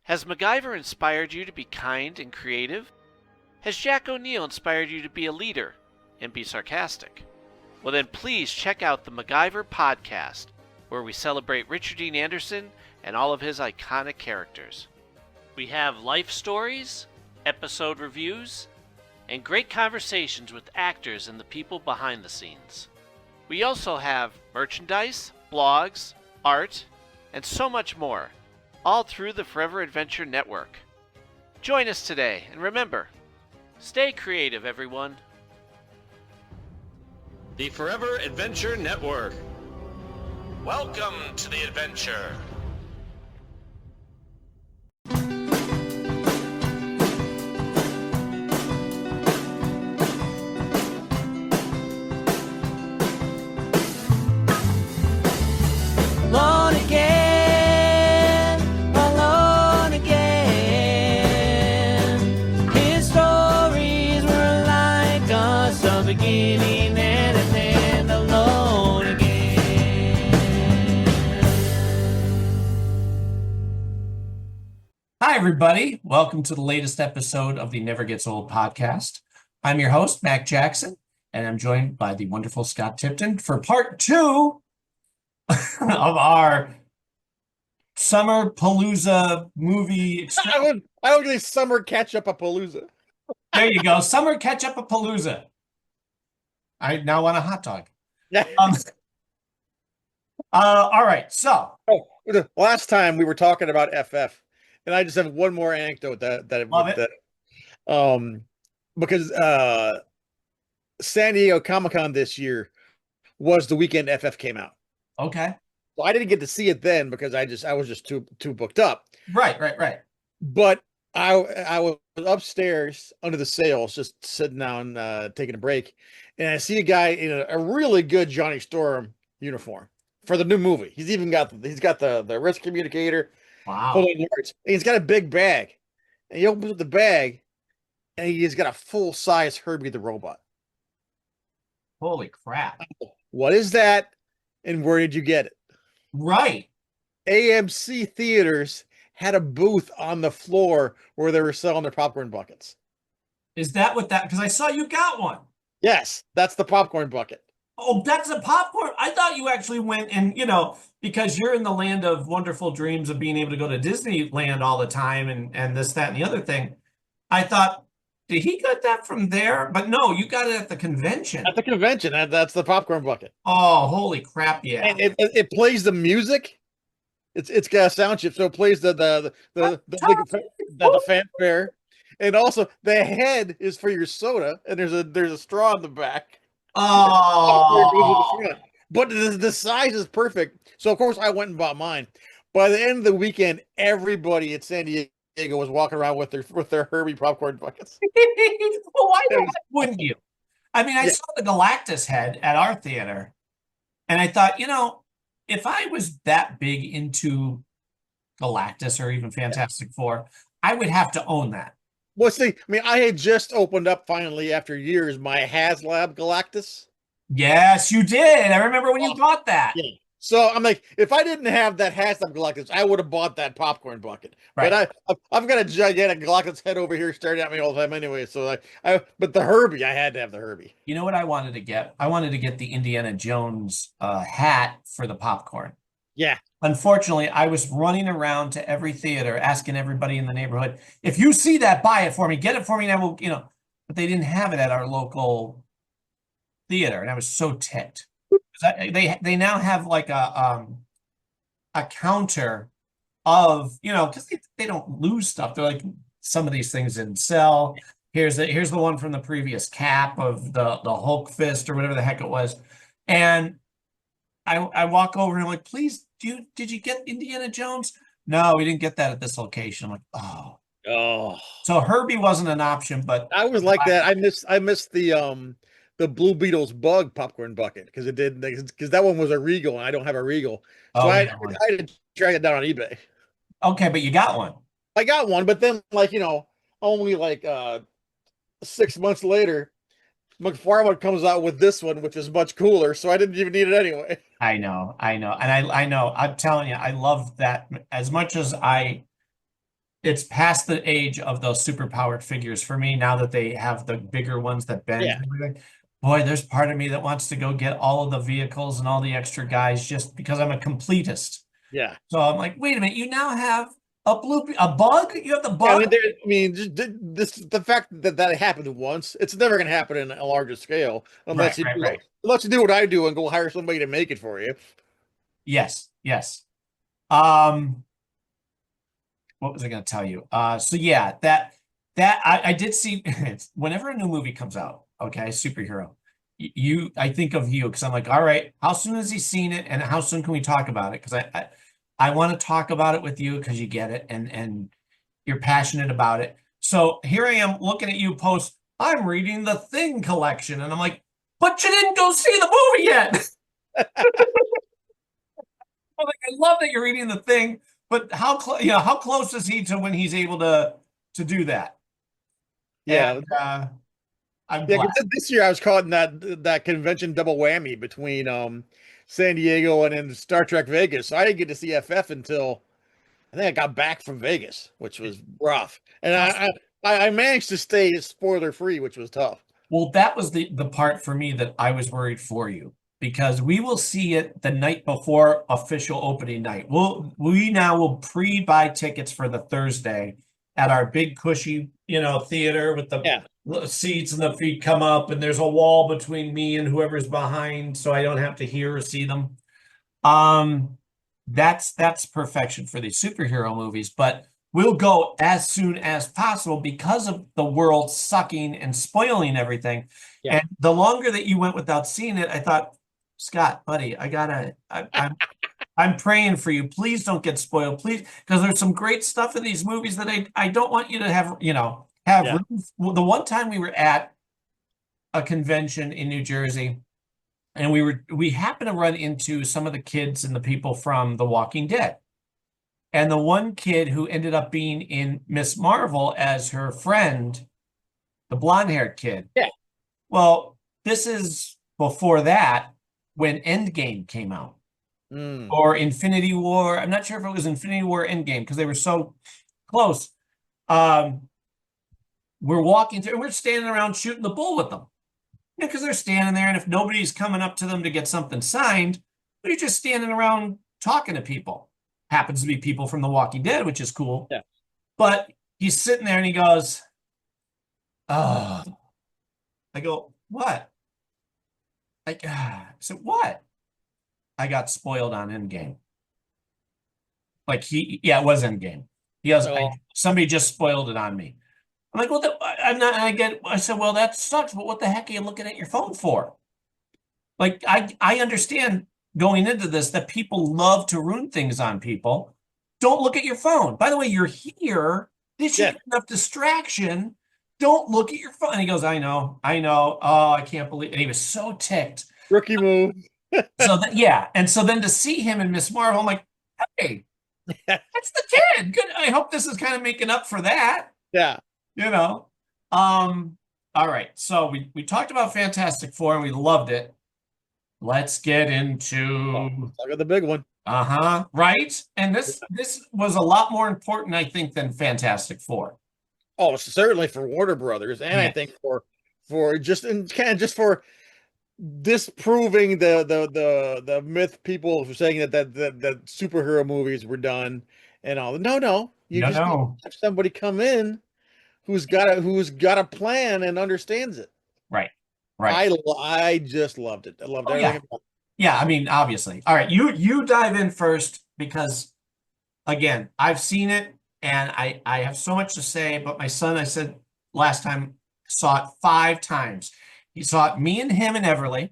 Has MacGyver inspired you to be kind and creative? Has Jack O'Neill inspired you to be a leader and be sarcastic? Well then please check out the MacGyver podcast, where we celebrate Richard Dean Anderson and all of his iconic characters. We have life stories, episode reviews, and great conversations with actors and the people behind the scenes. We also have merchandise, blogs, art, and so much more, all through the Forever Adventure Network. Join us today, and remember, stay creative, everyone. The Forever Adventure Network. Welcome to the adventure. Alone again, alone again. His stories were like us, a beginning and an end, alone again. Hi, everybody. Welcome to the latest episode of the Never Gets Old podcast. I'm your host, Mac Jackson, and I'm joined by the wonderful Scott Tipton for part two of our Summer Palooza movie. I would say summer catch-up-a-palooza. There you go. Summer Catch-Up-a-Palooza. I now want a hot dog. Yeah. All right. So, The last time we were talking about FF, and I just have one more anecdote that Love it. because San Diego Comic-Con this year was the weekend FF came out. okay. So I didn't get to see it then because I was just too booked up. Right. But I was upstairs under the sails, just sitting down, taking a break, and I see a guy in a really good Johnny Storm uniform for the new movie. He's got the wrist communicator, Wow. holding words, and he's got a big bag, and he opens up the bag, and he's got a full size Herbie the Robot. Holy crap. What is that? And where did you get it? Right. AMC Theaters had a booth on the floor where they were selling their popcorn buckets. Is that what that? Because I saw you got one. Yes, that's the popcorn bucket. Oh, that's a popcorn. I thought you actually went and, because you're in the land of wonderful dreams of being able to go to Disneyland all the time and this, that, and the other thing. I thought, did he get that from there? But no, you got it at the convention. At the convention, that's the popcorn bucket. Oh, holy crap, yeah. And it plays the music. It's got a sound chip, so it plays the fanfare. And also the head is for your soda, and there's a straw in the back. Oh, But the size is perfect. So of course I went and bought mine. By the end of the weekend, everybody at San Diego was walking around with their Herbie popcorn buckets. well, why wouldn't you? I mean, I Yeah. saw the Galactus head at our theater, and I thought, if I was that big into Galactus or even Fantastic Four, I would have to own that. Well, see, I mean, I had just opened up finally after years my HasLab Galactus. Yes, you did. I remember when you bought that. Yeah. So I'm like, if I didn't have that HasLab Galactus, I would have bought that popcorn bucket. Right. But I've got a gigantic Galactus head over here staring at me all the time anyway. So but the Herbie, I had to have the Herbie. You know what I wanted to get? I wanted to get the Indiana Jones hat for the popcorn. Yeah. Unfortunately, I was running around to every theater asking everybody in the neighborhood, if you see that, buy it for me, get it for me, and I will, but they didn't have it at our local theater, and I was so ticked. They now have like a counter of, because they don't lose stuff. They're like, some of these things didn't sell. Here's the one from the previous cap of the Hulk fist or whatever the heck it was. And I walk over and I'm like, please, did you get Indiana Jones? No, we didn't get that at this location. I'm like, oh. Oh. So Herbie wasn't an option, but I was like that. I missed the Blue Beetle's bug popcorn bucket because that one was a Regal and I don't have a Regal. So Oh, I yeah. had to track it down on eBay. Okay, but you got one. I got one, but then only 6 months later, McFarlane comes out with this one, which is much cooler. So I didn't even need it anyway. I know. And I know. I'm telling you, I love that as much as I it's past the age of those superpowered figures for me now that they have the bigger ones that bend Yeah. and everything. Boy, there's part of me that wants to go get all of the vehicles and all the extra guys just because I'm a completist. Yeah. So I'm like, wait a minute, you now have a bug? You have the Yeah, bug? I mean, just the fact that that happened once, it's never going to happen in a larger scale Right, right, right. unless you do what I do and go hire somebody to make it for you. Yes, yes. Um, what was I going to tell you? So yeah, that I did see whenever a new movie comes out, okay, superhero, I think of you because I'm like, all right, how soon has he seen it, and how soon can we talk about it? Because I want to talk about it with you because you get it and you're passionate about it. So here I am looking at you post, I'm reading the Thing collection, and I'm like, but you didn't go see the movie yet. I'm like, I love that you're reading the Thing, but how close is he to when he's able to do that? Yeah. And I'm Yeah, glad. 'cause this year I was caught in that convention double whammy between San Diego and then Star Trek Vegas. So I didn't get to see FF until I think I got back from Vegas, which was rough. And I managed to stay spoiler free, which was tough. Well, that was the part for me that I was worried for you because we will see it the night before official opening night. We now will pre-buy tickets for the Thursday at our big cushy, theater with the Yeah. seats and the feet come up and there's a wall between me and whoever's behind so I don't have to hear or see them. Um, that's perfection for these superhero movies, but we'll go as soon as possible because of the world sucking and spoiling everything. Yeah. And the longer that you went without seeing it, I thought, Scott, buddy, I'm praying for you. Please don't get spoiled, please, because there's some great stuff in these movies that I don't want you to have, have Yeah. the one time we were at a convention in New Jersey. And we happened to run into some of the kids and the people from The Walking Dead. And the one kid who ended up being in Miss Marvel as her friend, the blonde-haired kid. Yeah. Well, this is before that when Endgame came out. Or Infinity War. I'm not sure if it was Infinity War or Endgame because they were so close. We're walking through and we're standing around shooting the bull with them. Because they're standing there, and if nobody's coming up to them to get something signed, they're just standing around talking to people. Happens to be people from The Walking Dead, which is cool. Yeah. But he's sitting there and he goes, oh. I go, what? I said, what? I got spoiled on Endgame. It was Endgame. He goes, somebody just spoiled it on me. I'm like, well, I'm not. I said, well, that sucks. But what the heck are you looking at your phone for? Like, I understand going into this that people love to ruin things on people. Don't look at your phone. By the way, you're here. This should be enough distraction. Don't look at your phone. And he goes, I know. Oh, I can't believe it. And he was so ticked. Rookie move. And so then to see him in Miss Marvel, I'm like, hey, that's the kid. Good. I hope this is kind of making up for that. Yeah. All right. So we talked about Fantastic Four and we loved it. Let's get into I got the big one. right. And this was a lot more important, I think, than Fantastic Four. Oh, certainly for Warner Brothers, and I think for just for disproving the myth people were saying that superhero movies were done and all. No, you just need to have somebody come in who's got a plan and understands it. Right. I just loved it. I loved everything. Yeah, I mean, obviously. All right, you dive in first because again, I've seen it and I have so much to say, but my son, I said last time, saw it 5 times. He saw it, me and him and Everly.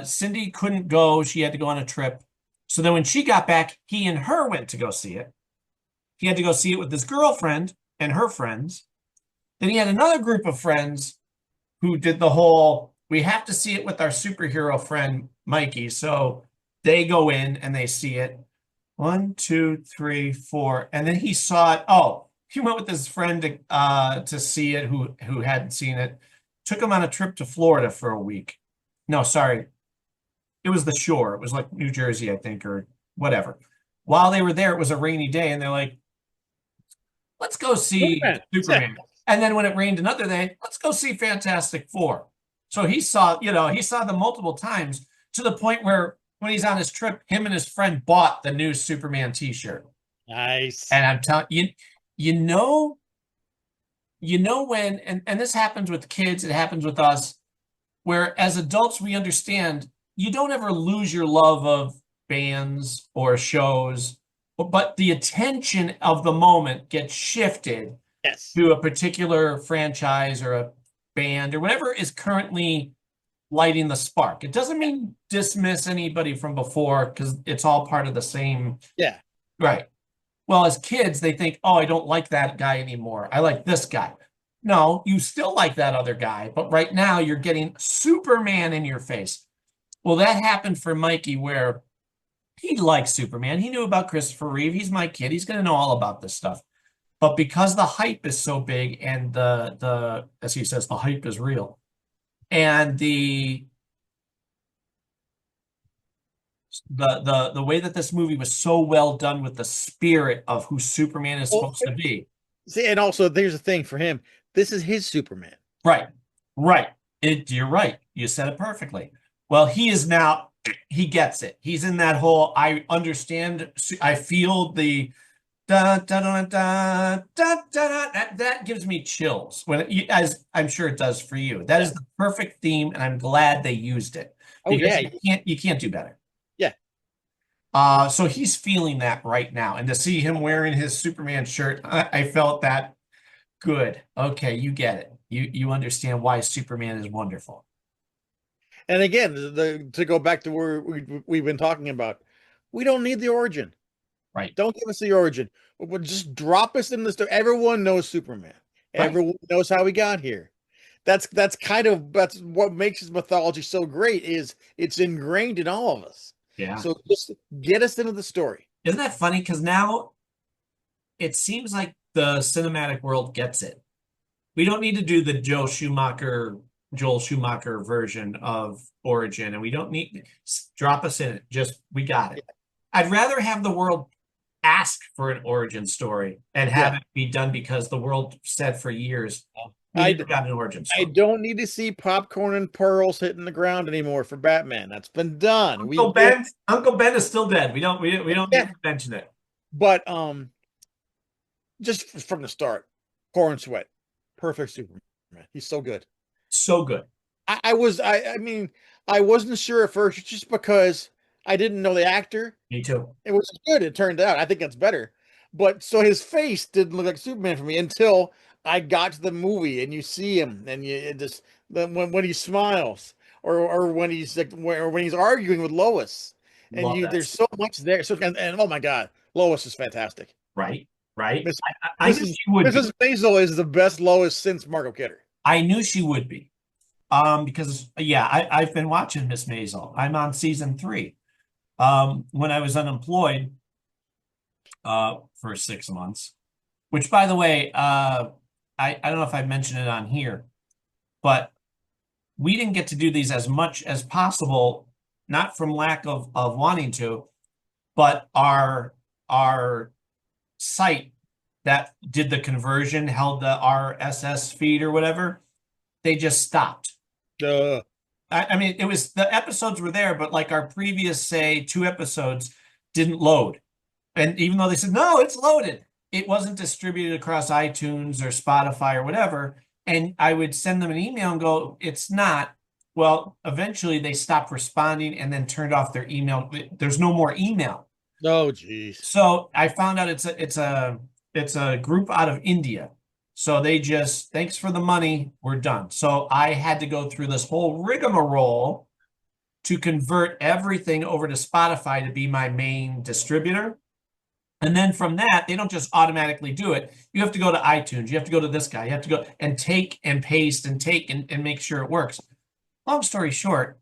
Cindy couldn't go, she had to go on a trip. So then when she got back, he and her went to go see it. He had to go see it with his girlfriend and her friends. Then he had another group of friends who did the whole, we have to see it with our superhero friend, Mikey. So they go in and they see it. 1, 2, 3, 4. And then he saw it. Oh, he went with his friend to see it who hadn't seen it. Took him on a trip to Florida for a week. No, sorry. It was the shore. It was like New Jersey, I think, or whatever. While they were there, it was a rainy day. And they're like, let's go see Superman. Superman. And then when it rained another day, let's go see Fantastic Four. So he saw them multiple times to the point where when he's on his trip, him and his friend bought the new Superman t-shirt. Nice. And I'm telling you, you know when, and this happens with kids, it happens with us, where as adults we understand you don't ever lose your love of bands or shows, but the attention of the moment gets shifted Yes. to a particular franchise or a band or whatever is currently lighting the spark. It doesn't mean dismiss anybody from before because it's all part of the same. Yeah. Right. Well, as kids, they think, oh, I don't like that guy anymore. I like this guy. No, you still like that other guy, but right now you're getting Superman in your face. Well, that happened for Mikey where he likes Superman. He knew about Christopher Reeve. He's my kid. He's going to know all about this stuff. But because the hype is so big and the as he says, the hype is real. And the way that this movie was so well done with the spirit of who Superman is supposed to be. See, and also there's the thing for him. This is his Superman. Right. You're right. You said it perfectly. Well, he gets it. He's in that whole, I understand, I feel the da da da da da da. That gives me chills as I'm sure it does for you. That is the perfect theme, and I'm glad they used it. Because you can't do better. Yeah. So he's feeling that right now, and to see him wearing his Superman shirt, I felt that good. Okay, you get it. You understand why Superman is wonderful. And again, to go back to where we've been talking about, we don't need the origin. Right. Don't give us the origin. But just drop us in the story. Everyone knows Superman. Right. Everyone knows how he got here. That's what makes his mythology so great is it's ingrained in all of us. Yeah. So just get us into the story. Isn't that funny? Because now it seems like the cinematic world gets it. We don't need to do the Joel Schumacher version of origin, and we don't need drop us in it. Just we got it. I'd rather have the world ask for an origin story and have it be done because the world said for years we never got an origin story. I don't need to see popcorn and pearls hitting the ground anymore for Batman. That's been done. Uncle Ben is still dead. We don't need to mention it. But just from the start, Corn Sweat, perfect Superman. He's so good. So good. I wasn't sure at first just because I didn't know the actor. Me too. It was good. It turned out. I think that's better. But so his face didn't look like Superman for me until I got to the movie and you see him and when he smiles or when he's like when he's arguing with Lois and there's so much there. So and oh my God, Lois is fantastic. Right. I knew she would. Mrs. Maisel is the best Lois since Margot Kidder. I knew she would be. Because I've been watching Miss Maisel. I'm on season 3. When I was unemployed for 6 months, which by the way, I don't know if I mentioned it on here, but we didn't get to do these as much as possible, not from lack of wanting to, but our site that did the conversion, held the RSS feed or whatever, they just stopped. I mean, it was the episodes were there, but like our previous, say, 2 episodes didn't load. And even though they said, no, it's loaded, it wasn't distributed across iTunes or Spotify or whatever. And I would send them an email and go, it's not. Well, eventually they stopped responding and then turned off their email. There's no more email. Oh, geez. So I found out it's a group out of India. So they just, thanks for the money, we're done. So I had to go through this whole rigmarole to convert everything over to Spotify to be my main distributor. And then from that, they don't just automatically do it. You have to go to iTunes. You have to go to this guy. You have to go and take and paste and take and make sure it works. Long story short,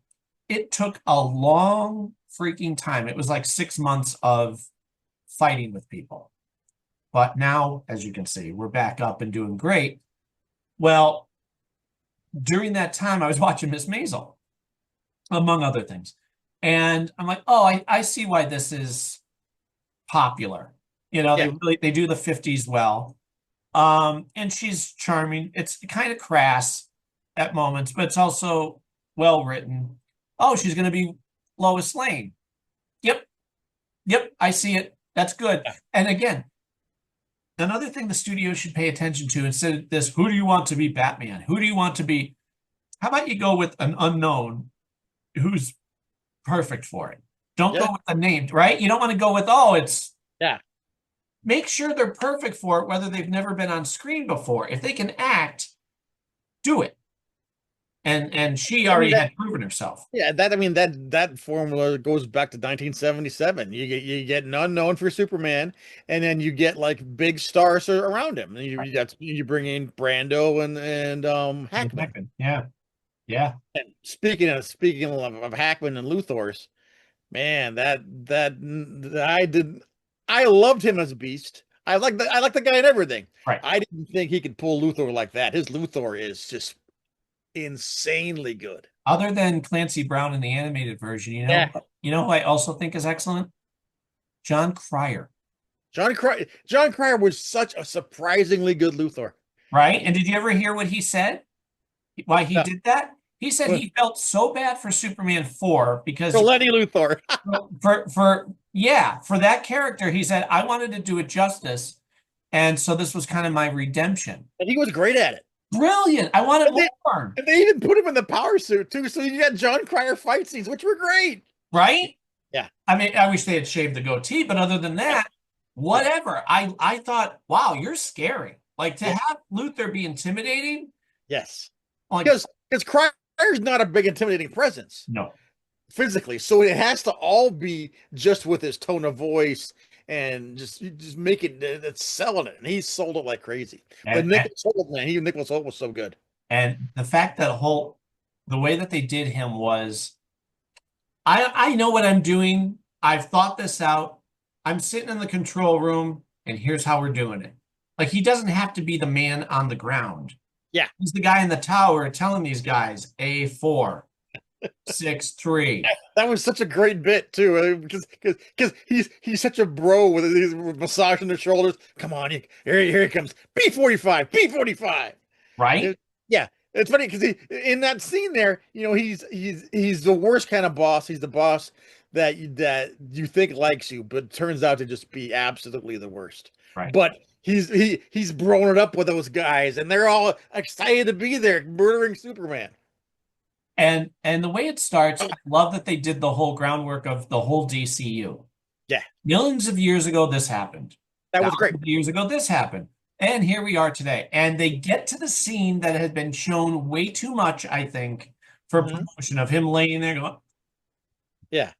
it took a long freaking time. It was like 6 months of fighting with people. But now, as you can see, we're back up and doing great. Well, during that time, I was watching Miss Maisel, among other things. And I'm like, oh, I see why this is popular. You know, they do the 50s well. And she's charming. It's kind of crass at moments, but it's also well written. Oh, she's going to be Lois Lane. Yep. Yep. I see it. That's good. And again, another thing the studio should pay attention to instead of this, who do you want to be Batman? Who do you want to be? How about you go with an unknown who's perfect for it? Don't go with the name, right? You don't want to go with, oh, it's. Yeah. Make sure they're perfect for it, whether they've never been on screen before. If they can act, do it. And she already had proven herself. Yeah, that formula goes back to 1977. You get an unknown for Superman, and then you get like big stars around him. And you bring in Brando and Hackman. Yeah. Yeah. And speaking of Hackman and Luthors, man, I loved him as Beast. I like the guy and everything. Right. I didn't think he could pull Luthor like that. His Luthor is just insanely good. Other than Clancy Brown in the animated version, you know who I also think is excellent? John Cryer. John Cryer was such a surprisingly good Luthor. Right? And did you ever hear what he said? Why he did that? He said he felt so bad for Superman 4 because for Lenny Luthor. for that character, he said, I wanted to do it justice. And so this was kind of my redemption. And he was great at it. Brilliant. I wanted more. And they even put him in the power suit too. So you got John Cryer fight scenes, which were great. Right? Yeah. I mean, I wish they had shaved the goatee, but other than that, whatever. I thought, wow, you're scary. Like to have Luthor be intimidating. Yes. Like, because Cryer's not a big intimidating presence. No. Physically. So it has to all be just with his tone of voice and just make it selling it. And he sold it like crazy. But Nicholas Hoult was so good. And the fact that the way that they did him was, I know what I'm doing. I've thought this out. I'm sitting in the control room, and here's how we're doing it. Like, he doesn't have to be the man on the ground. Yeah. He's the guy in the tower telling these guys, A4, 6-3. That was such a great bit too, because he's such a bro with his massaging the shoulders. Come on, here he comes. B45. Right? It's funny because in that scene there, he's the worst kind of boss. He's the boss that you think likes you, but turns out to just be absolutely the worst. Right. But he's broing it up with those guys, and they're all excited to be there, murdering Superman. And the way it starts, I love that they did the whole groundwork of the whole DCU. Yeah. Millions of years ago, this happened. That was great. Thousands of years ago, this happened. And here we are today. And they get to the scene that had been shown way too much, I think, for promotion of him laying there going, yeah.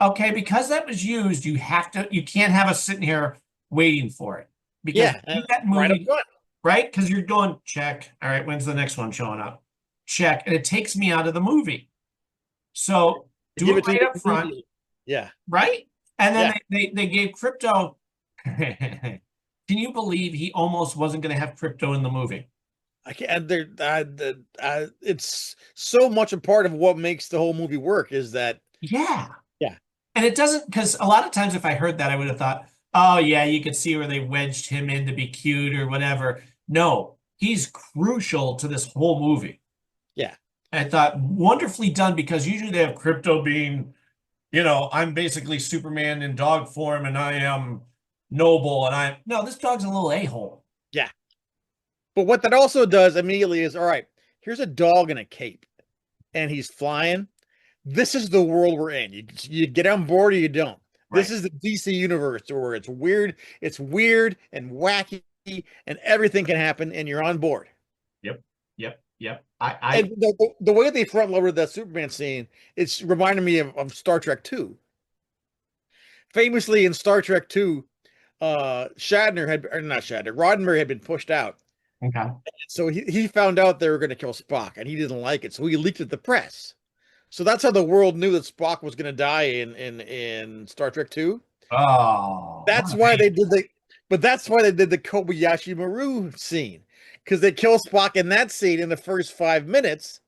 Okay, because that was used, you can't have us sitting here waiting for it. Because that movie, right? Because you're going, check. All right, when's the next one showing up? Check. And it takes me out of the movie. So do it right up front. Yeah. Right? And then they gave Crypto. Can you believe he almost wasn't going to have Crypto in the movie? I can't. It's so much a part of what makes the whole movie work is that. Yeah. Yeah. And it doesn't, because a lot of times if I heard that, I would have thought, oh, yeah, you could see where they wedged him in to be cute or whatever. No, he's crucial to this whole movie. Yeah. I thought wonderfully done because usually they have Crypto being, I'm basically Superman in dog form and I am noble and no, this dog's a little a-hole. Yeah. But what that also does immediately is, all right, here's a dog in a cape and he's flying. This is the world we're in. You get on board or you don't. Right. This is the DC universe where it's weird and wacky and everything can happen and you're on board. Yep. And the way they front loaded that Superman scene, it's reminded me of Star Trek 2. Famously in Star Trek 2, Roddenberry had been pushed out. Okay. So he found out they were going to kill Spock and he didn't like it. So he leaked it to the press. So that's how the world knew that Spock was going to die in Star Trek 2. Oh. That's why they did the Kobayashi Maru scene. Because they kill Spock in that scene in the first 5 minutes.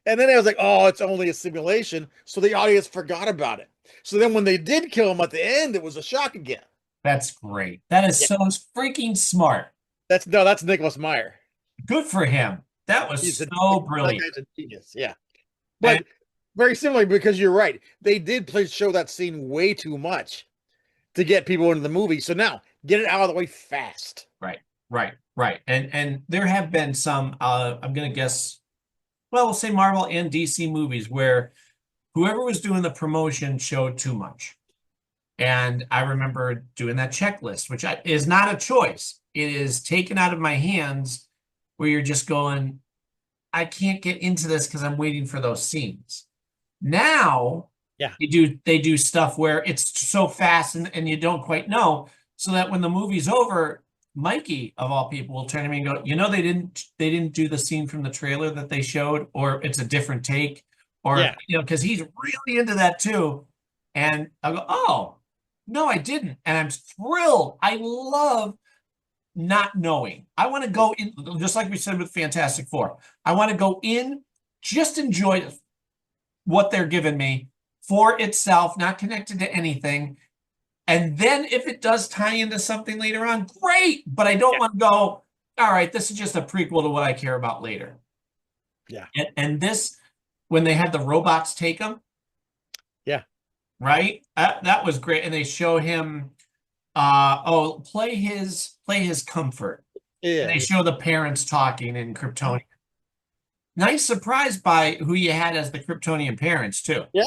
And then it was like, oh, it's only a simulation. So the audience forgot about it. So then when they did kill him at the end, it was a shock again. That's great. That is so freaking smart. That's Nicholas Meyer. Good for him. That was He's a so that brilliant. guy's a genius. Yeah. And But very similarly, because you're right, they did show that scene way too much to get people into the movie. So now get it out of the way fast. right, right. And there have been some, I'm gonna guess, well, we'll say Marvel and DC movies where whoever was doing the promotion showed too much. And I remember doing that checklist, which is not a choice. It is taken out of my hands where you're just going, I can't get into this because I'm waiting for those scenes. Now Yeah. they do stuff where it's so fast and you don't quite know. So that when the movie's over, Mikey of all people will turn to me and go, they didn't do the scene from the trailer that they showed, or it's a different take, or Yeah. because he's really into that too. And I go, oh, no, I didn't. And I'm thrilled. I love not knowing. I want to go in, just like we said with Fantastic Four. I want to go in, just enjoy what they're giving me for itself, not connected to anything. And then if it does tie into something later on, great. But I don't Yeah. want to go, all right, this is just a prequel to what I care about later. Yeah. And this, when they had the robots take them, Yeah. right? That was great. And they show him, play his comfort. And Yeah. they show the parents talking in Kryptonian. Nice surprise by who you had as the Kryptonian parents too, Yeah.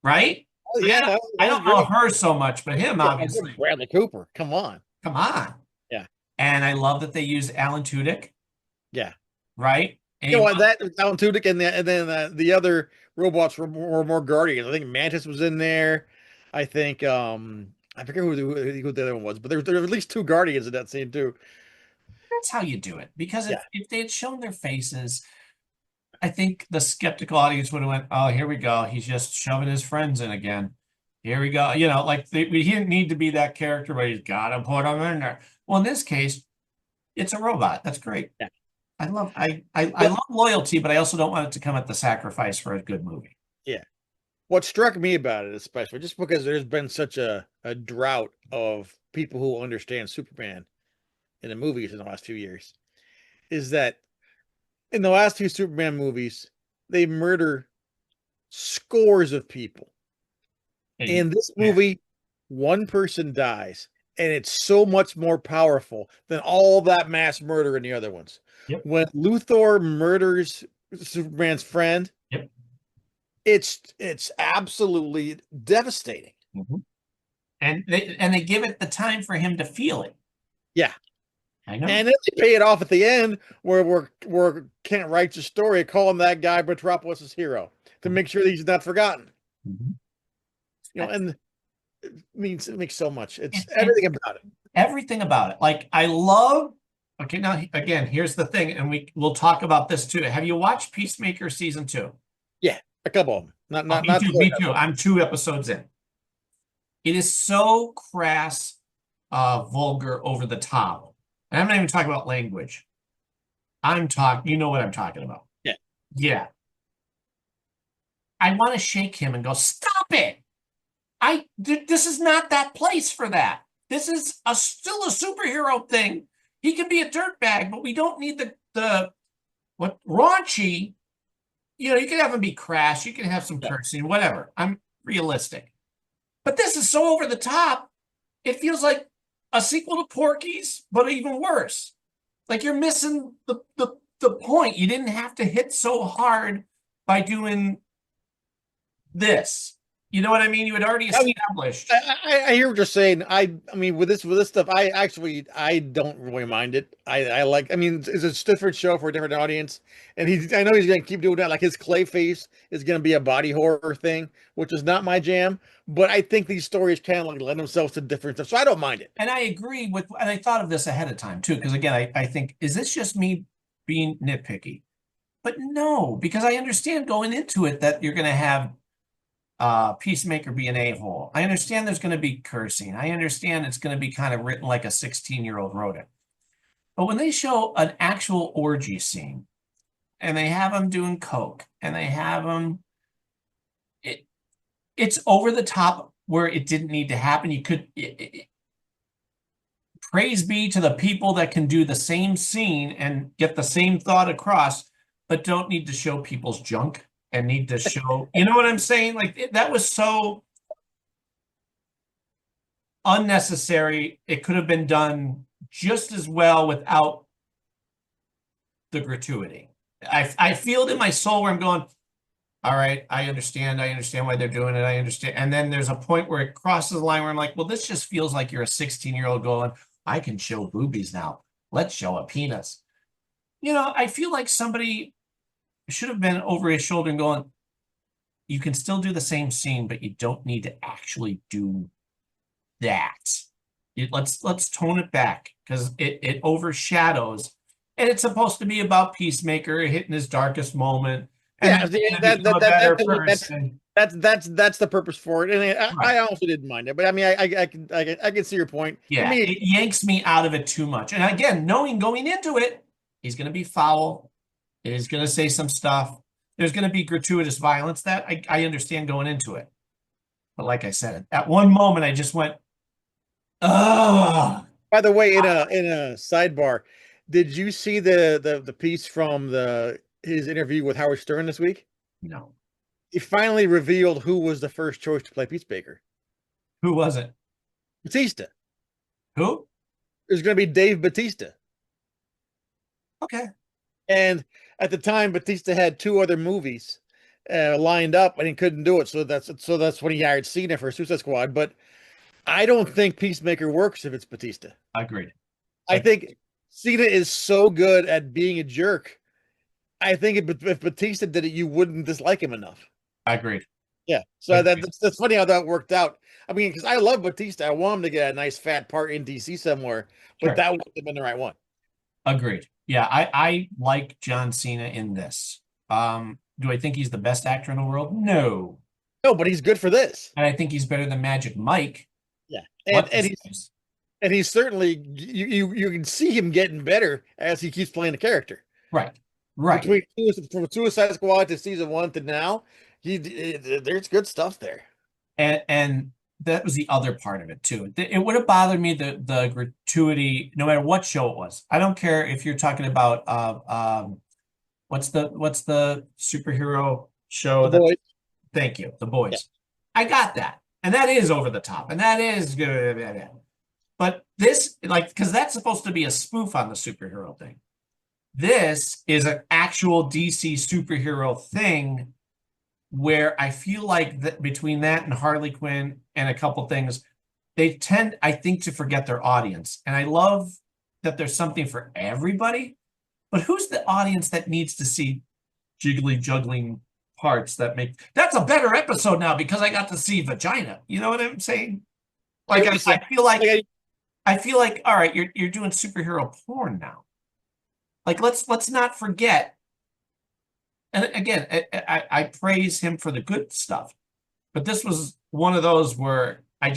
right? Oh, yeah. I That was don't know great. her so much, but him Yeah, obviously. Bradley Cooper. Come on. Come on. Yeah. And I love that they use Alan Tudyk, Yeah. right? And You know what? That Alan Tudyk and then the other robots were more guardians. I think Mantis was in there. I think I forget who the other one was, but there were at least two guardians in that scene too. that's how you do it. Because Yeah. if they had shown their faces, I think the skeptical audience would have went, "Oh, here we go. He's just shoving his friends in again. Here we go." Like he didn't need to be that character, but he's got to put him in there. Well, in this case, it's a robot. That's great. Yeah. I love loyalty, but I also don't want it to come at the sacrifice for a good movie. Yeah. What struck me about it, especially just because there's been such a drought of people who understand Superman in the movies in the last few years, is that in the last two Superman movies, they murder scores of people. In this movie, one person dies, and it's so much more powerful than all that mass murder in the other ones. Yep. When Luthor murders Superman's friend, Yep. it's absolutely devastating. Mhm. And they give it the time for him to feel it. Yeah. I know. And then they pay it off at the end where Kent writes a story calling that guy Metropolis's hero to make sure that he's not forgotten. Mhm. And it makes so much. It's And- everything about it. Everything about it. Like I love. Okay, now again, here's the thing, and we'll talk about this too. Have you watched Peacemaker season 2? Yeah, a couple of them. Not Me not too. fully. Me too. I'm 2 episodes in. It is so crass, vulgar, over the top. And I'm not even talking about language. I'm talking. You know what I'm talking about? Yeah. Yeah. I want to shake him and go, stop it. This is not that place for that. This is still a superhero thing. He can be a dirtbag, but we don't need the what raunchy. You can have him be crass. You can have some cursing, whatever. I'm realistic. But this is so over the top. It feels like a sequel to Porky's, but even worse. Like you're missing the point. You didn't have to hit so hard by doing this. You know what I mean? You had already established. I hear what you're saying. I mean, with this stuff, I don't really mind it. I like. I mean, it's a different show for a different audience, and I know he's gonna keep doing that. Like his Clayface is gonna be a body horror thing, which is not my jam. But I think these stories kind of like lend themselves to different stuff, so I don't mind it. And I agree and I thought of this ahead of time too, because again, I think, is this just me being nitpicky? But no, because I understand going into it that you're gonna have Peacemaker be an a-hole. I understand there's going to be cursing. I understand it's going to be kind of written like a 16-year-old wrote it. But when they show an actual orgy scene and they have them doing coke and they have them, it's over the top where it didn't need to happen. You could praise be to the people that can do the same scene and get the same thought across, but don't need to show people's junk and need to show, you know what I'm saying? Like that was so unnecessary. It could have been done just as well without the gratuity. I feel it in my soul where I'm going, all right, I understand why they're doing it. I understand. And then there's a point where it crosses the line where I'm like, well, this just feels like you're a 16-year-old going, I can show boobies now. Let's show a penis. I feel like somebody should have been over his shoulder and going, you can still do the same scene, but you don't need to actually do that. Let's tone it back because it overshadows, and it's supposed to be about Peacemaker hitting his darkest moment. And that's the purpose for it, and I also didn't mind it. But I mean, I can see your point. Yeah, I mean, it yanks me out of it too much. And again, knowing going into it, he's going to be foul. He's going to say some stuff. There's going to be gratuitous violence. That I understand going into it. But like I said, at one moment, I just went, oh. By the way, in a sidebar, did you see the piece from his interview with Howard Stern this week? No. He finally revealed who was the first choice to play Peacemaker. Who was it? Batista. Who? It was going to be Dave Batista. Okay. And at the time, Batista had 2 other movies lined up, and he couldn't do it. So that's when he hired Cena for Suicide Squad. But I don't think Peacemaker works if it's Batista. Agreed. I think Cena is so good at being a jerk. I think if Batista did it, you wouldn't dislike him enough. I agreed. Yeah. So that's funny how that worked out. I mean, because I love Batista. I want him to get a nice fat part in DC somewhere, but that would have been the right one. Agreed. Yeah, I like John Cena in this. Do I think he's the best actor in the world? No. No, but he's good for this. And I think he's better than Magic Mike. Yeah. And he's certainly you can see him getting better as he keeps playing the character. Right. From Suicide Squad to season 1 to now, there's good stuff there. And that was the other part of it too. It would have bothered me the gratuity, no matter what show it was. I don't care if you're talking about what's the superhero show? The Boys. Thank you, The Boys. Yeah. I got that, and that is over the top, and that is good. But this, because that's supposed to be a spoof on the superhero thing. This is an actual DC superhero thing where I feel like that between that and Harley Quinn and a couple things, they tend, I think, to forget their audience. And I love that there's something for everybody, but who's the audience that needs to see jiggly juggling parts that that's a better episode now because I got to see vagina. You know what I'm saying? Like I feel like, all right, you're doing superhero porn now. Like let's not forget. And again, I praise him for the good stuff, but this was one of those where I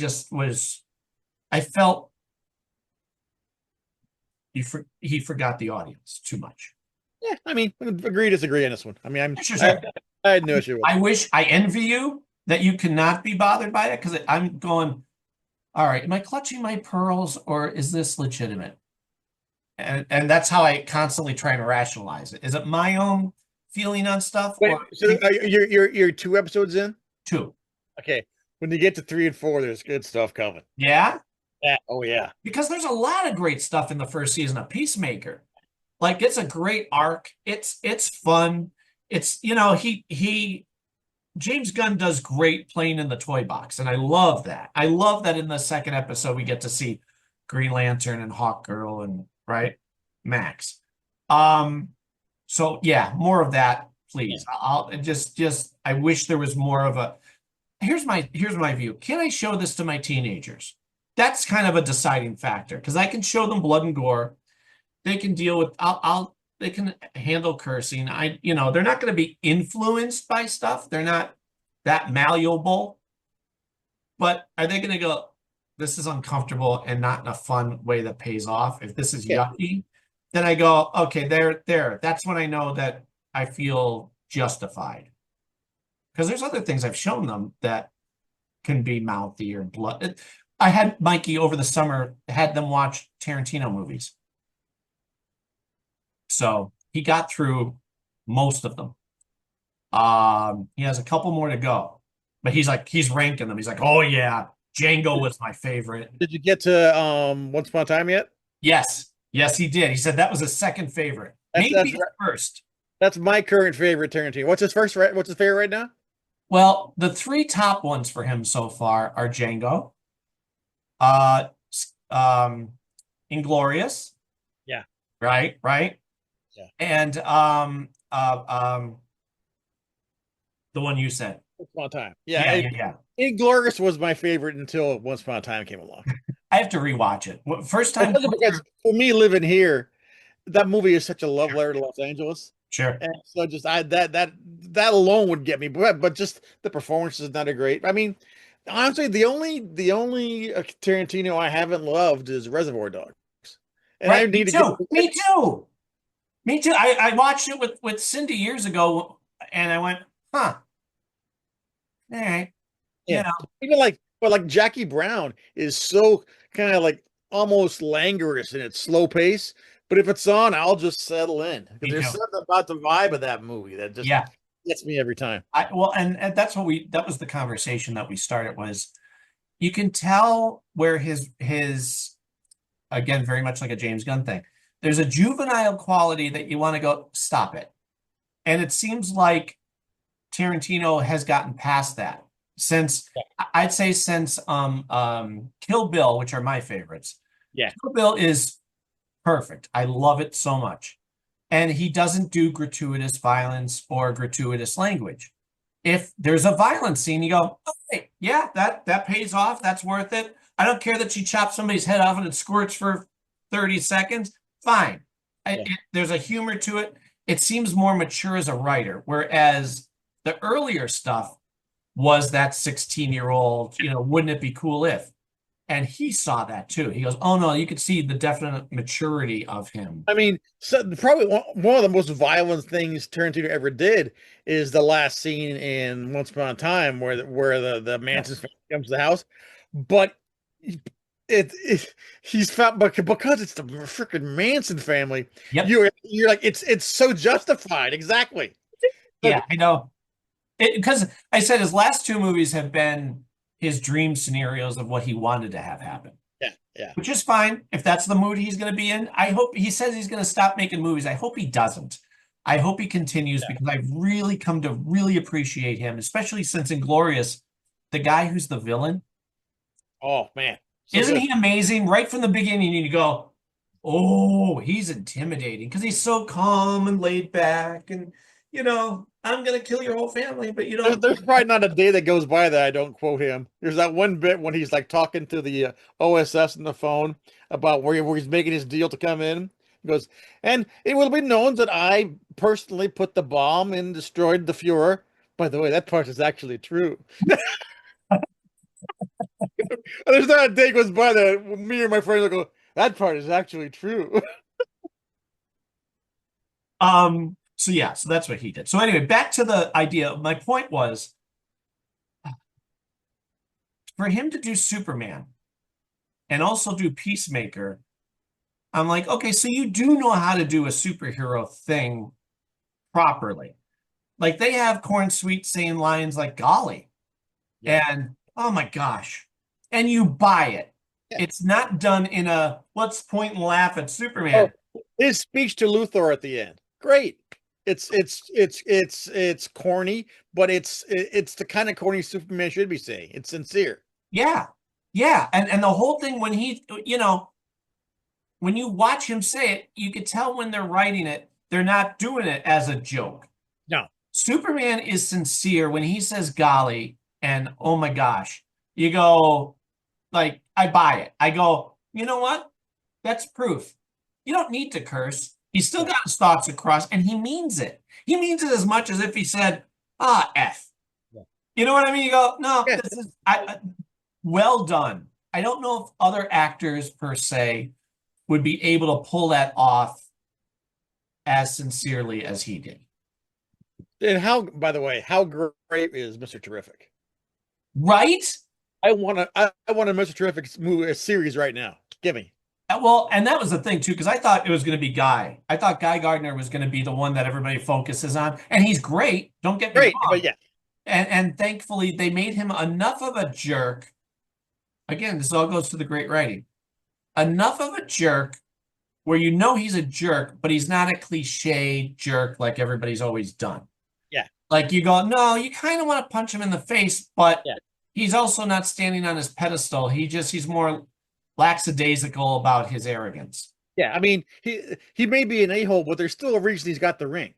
felt he forgot the audience too much. Yeah, I mean, agree, disagree on this one. I mean, Sure. I had no issue with it. I envy you that you cannot be bothered by it because I'm going, all right, am I clutching my pearls or is this legitimate? And that's how I constantly try and rationalize it. Is it my own feeling on stuff? Wait, so you're 2 episodes in? 2. Okay. When you get to 3 and 4, there's good stuff coming. Yeah? Yeah. Oh, yeah. Because there's a lot of great stuff in the first season of Peacemaker. Like, it's a great arc. It's fun. It's, James Gunn does great playing in the toy box, and I love that. I love that in the second episode we get to see Green Lantern and Hawkgirl and, right, Max. So yeah, more of that, please. I'll just I wish there was more of a here's my view. Can I show this to my teenagers? That's kind of a deciding factor because I can show them blood and gore. They can deal with they can handle cursing. They're not going to be influenced by stuff. They're not that malleable. But are they going to go, this is uncomfortable and not in a fun way that pays off? If this is yucky, then I go, okay, there. That's when I know that I feel justified. Because there's other things I've shown them that can be mouthy or blood. I had Mikey over the summer, had them watch Tarantino movies. So he got through most of them. He has a couple more to go, but he's ranking them. He's like, oh yeah, Django was my favorite. Did you get to Once Upon a Time yet? Yes, yes, he did. He said that was his second favorite, That's maybe that's his first. that's my current favorite Tarantino. What's his first? What's his favorite right now? Well, the three top ones for him so far are Django, uh, Inglorious, Yeah, right, yeah. and the one you said. Once Upon a Time. Yeah, yeah, yeah. Inglorious was my favorite until Once Upon a Time came along. I have to rewatch it. First time. Because for me living here, that movie is such a love letter to Los Angeles. Sure. And so just that alone would get me, but just the performance is not a great. I mean, honestly, the only Tarantino I haven't loved is Reservoir Dogs, and I Right. Me need to get. too. Me too. Me too. I watched it with Cindy years ago, and I went, huh. All right. You Yeah, know. even like Jackie Brown is so kind of like almost languorous in its slow pace. But if it's on, I'll just settle in because Me there's too. something about the vibe of that movie that just Yeah. gets me every time. Well, and that's that was the conversation that we started was you can tell where his again, very much like a James Gunn thing. There's a juvenile quality that you want to go, stop it. And it seems like Tarantino has gotten past that since I'd say since Kill Bill, which are my favorites. Yeah. Kill Bill is perfect. I love it so much. And he doesn't do gratuitous violence or gratuitous language. If there's a violent scene, you go, okay, yeah, that pays off. That's worth it. I don't care that she chops somebody's head off and it squirts for 30 seconds. Fine. There's a humor to it. It seems more mature as a writer, whereas the earlier stuff was that 16-year-old, wouldn't it be cool if? And he saw that too. He goes, oh no, you could see the definite maturity of him. I mean, so probably one of the most violent things Tarantino ever did is the last scene in Once Upon a Time where the Manson family comes to the house, but he's found because it's the freaking Manson family. Yep. You're like it's so justified. Exactly. Yeah, I know. Because I said his last two movies have been his dream scenarios of what he wanted to have happen. Yeah, yeah. Which is fine if that's the mood he's going to be in. I hope he says he's going to stop making movies. I hope he doesn't. I hope he continues because I've really come to really appreciate him, especially since Inglorious, the guy who's the villain. Oh man. So Isn't good. he amazing? Right from the beginning, you go, oh, he's intimidating because he's so calm and laid back and, I'm going to kill your whole family, but you don't. There's probably not a day that goes by that I don't quote him. There's that one bit when he's like talking to the OSS on the phone about where he's making his deal to come in. He goes, and it will be known that I personally put the bomb and destroyed the Fuhrer. By the way, that part is actually true. There's not a day goes by that me or my friends will go, that part is actually true. So yeah, so that's what he did. So anyway, back to the idea. My point was for him to do Superman and also do Peacemaker, I'm like, okay, so you do know how to do a superhero thing properly. Like they have Corn Sweet saying lines like golly. And oh my gosh. And you buy it. Yeah. It's not done in a let's point and laugh at Superman. Oh, his speech to Luthor at the end. Great. It's corny, but it's the kind of corny Superman should be saying. It's sincere. Yeah. Yeah. And the whole thing when he, when you watch him say it, you could tell when they're writing it, they're not doing it as a joke. No. Superman is sincere when he says golly and oh my gosh. You go, like, I buy it. I go, you know what? That's proof. You don't need to curse. He's still got his thoughts across, and he means it. He means it as much as if he said, F. Yeah. You know what I mean? You go, no, this is well done. I don't know if other actors, per se, would be able to pull that off as sincerely as he did. And by the way, how great is Mr. Terrific? Right? I want a Mr. Terrific movie, a series right now. Give me. Well, and that was the thing too, because I thought it was going to be Guy. I thought Guy Gardner was going to be the one that everybody focuses on, and he's great. Don't get me Great, but wrong. yeah, And thankfully they made him enough of a jerk. Again, this all goes to the great writing. Enough of a jerk where you know he's a jerk, but he's not a cliche jerk like everybody's always done. yeah, Like you go, no, you kind of want to punch him in the face, but yeah, he's also not standing on his pedestal. He's more lackadaisical about his arrogance. yeah. I mean, he may be an a-hole, but there's still a reason he's got the ring.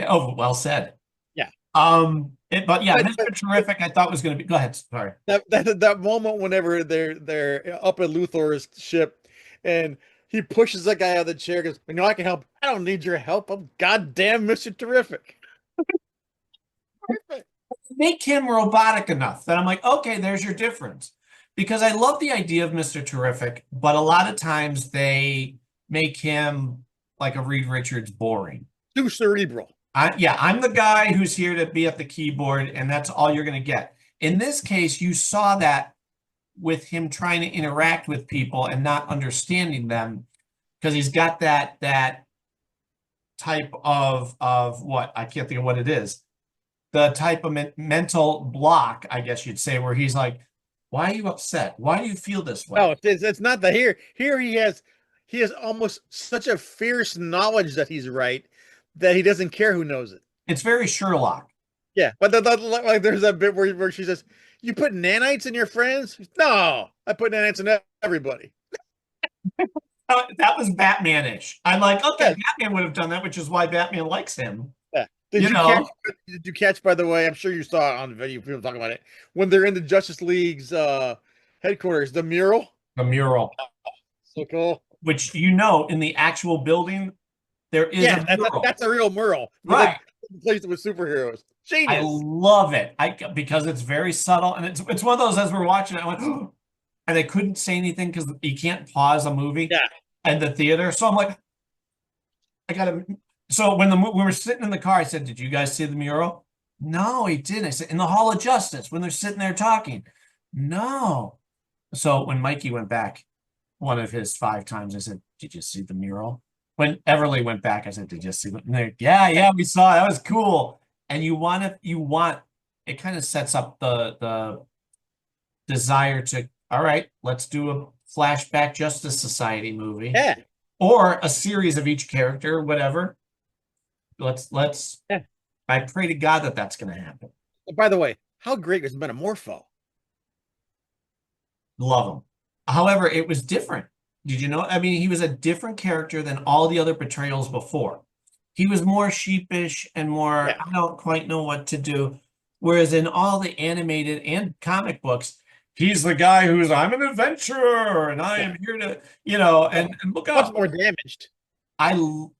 Oh, well said. Yeah. But yeah, But- Mr. Terrific, I thought was going to be. Go ahead. Sorry. That moment whenever they're up at Luthor's ship, and he pushes that guy out of the chair, goes, "You know, I can help. I don't need your help. I'm goddamn Mr. Terrific." Perfect. Make him robotic enough that I'm like, okay, there's your difference. Because I love the idea of Mr. Terrific, but a lot of times they make him like a Reed Richards boring. Too cerebral. I'm the guy who's here to be at the keyboard, and that's all you're going to get. In this case, you saw that with him trying to interact with people and not understanding them, because he's got that type of what I can't think of what it is. The type of mental block, I guess you'd say, where he's like, "Why are you upset? Why do you feel this way?" No, it's not the here. Here he has almost such a fierce knowledge that he's right that he doesn't care who knows it. It's very Sherlock. Yeah, but like there's that bit where she says, "You put nanites in your friends?" No, I put nanites in everybody. That was Batman-ish. I'm like, okay, Yeah. Batman would have done that, which is why Batman likes him. Yeah. You know. Did you catch, by the way, I'm sure you saw it on the video, people talking about it, when they're in the Justice League's headquarters, the mural? The mural, So cool. which in the actual building, there is Yeah, a mural. that's a real mural. Right. Placed it with superheroes. I Genius. love it. Because it's very subtle, and it's one of those as we're watching it, I went, and they couldn't say anything because you can't pause a movie Yeah. at the theater. So I'm like, I gotta. So when we were sitting in the car, I said, "Did you guys see the mural?" No, he didn't. I said, "In the Hall of Justice when they're sitting there talking." No. So when Mikey went back, one of his 5 times, I said, "Did you see the mural?" When Everly went back, I said, "Did you see the?" And they're, yeah, we saw it. That was cool. And you want it kind of sets up the desire to, all right, let's do a flashback Justice Society movie. Yeah. Or a series of each character, whatever. Let's Yeah. I pray to God that that's going to happen. By the way, how great was Metamorpho? Love him. However, it was different. Did you know? I mean, he was a different character than all the other portrayals before. He was more sheepish and more, Yeah. I don't quite know what to do. Whereas in all the animated and comic books, he's the guy who's, I'm an adventurer and I am here to, and look Much out. more damaged. And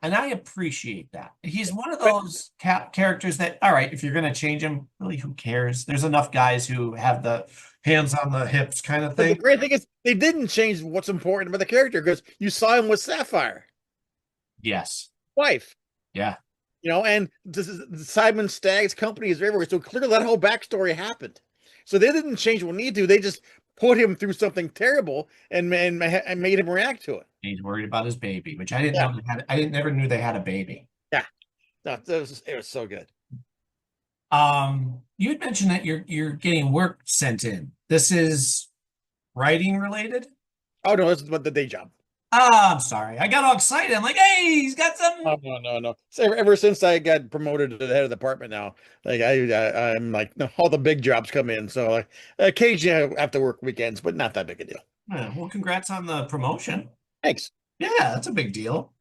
I appreciate that. He's one of those characters that, all right, if you're going to change him, really, who cares? There's enough guys who have the hands on the hips kind of But the thing. great thing is they didn't change what's important about the character because you saw him with Sapphire, Yes. wife. Yeah. And this is Simon Stagg's company is everywhere. So clearly that whole backstory happened. So they didn't change what needed to. They just put him through something terrible and made him react to it. He's worried about his baby, which I didn't know they had. Never knew they had a baby. Yeah. No, it was so good. You had mentioned that you're getting work sent in. This is writing related? Oh no, this is what the day job. I'm sorry. I got all excited. I'm like, hey, he's got some. Oh, no. So ever since I got promoted to the head of the department now, like I'm like, no, all the big jobs come in. So like occasionally I have to work weekends, but not that big a deal. Yeah, well, congrats on the promotion. Thanks. Yeah, that's a big deal.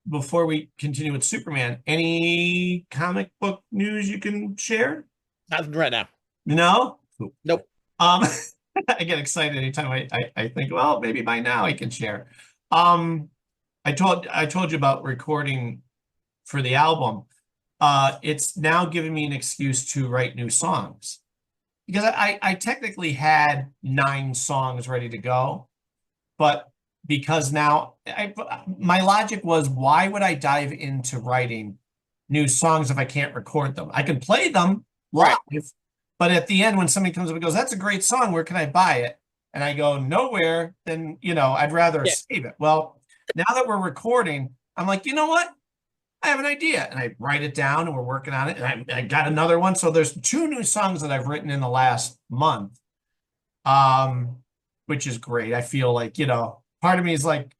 Before we continue with Superman, any comic book news you can share? Nothing right now. No? Nope. I get excited anytime I think, well, maybe by now I can share. I told you about recording for the album. It's now giving me an excuse to write new songs. Because I technically had 9 songs ready to go, but because now my logic was, why would I dive into writing new songs if I can't record them? I can play them live, But at the end, when somebody comes up and goes, "That's a great song. Where can I buy it?" And I go, "Nowhere." Then, I'd rather Yeah. save it. Well, now that we're recording, I'm like, you know what? I have an idea. And I write it down and we're working on it. And I got another one. So there's 2 new songs that I've written in the last month, which is great. I feel like, part of me is like,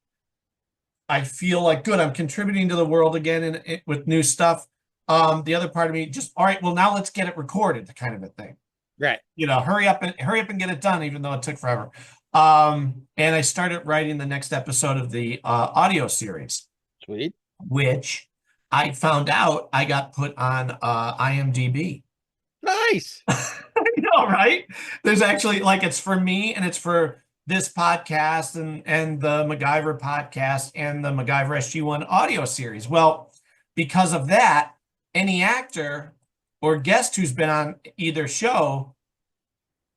I feel like good. I'm contributing to the world again with new stuff. The other part of me just, all right, well, now let's get it recorded, kind of a thing. Right. Hurry up and get it done, even though it took forever. And I started writing the next episode of the audio series, Sweet. which I found out I got put on IMDb. Nice. I know, right? There's actually it's for me and it's for this podcast and the MacGyver podcast and the MacGyver SG1 audio series. Well, because of that, any actor or guest who's been on either show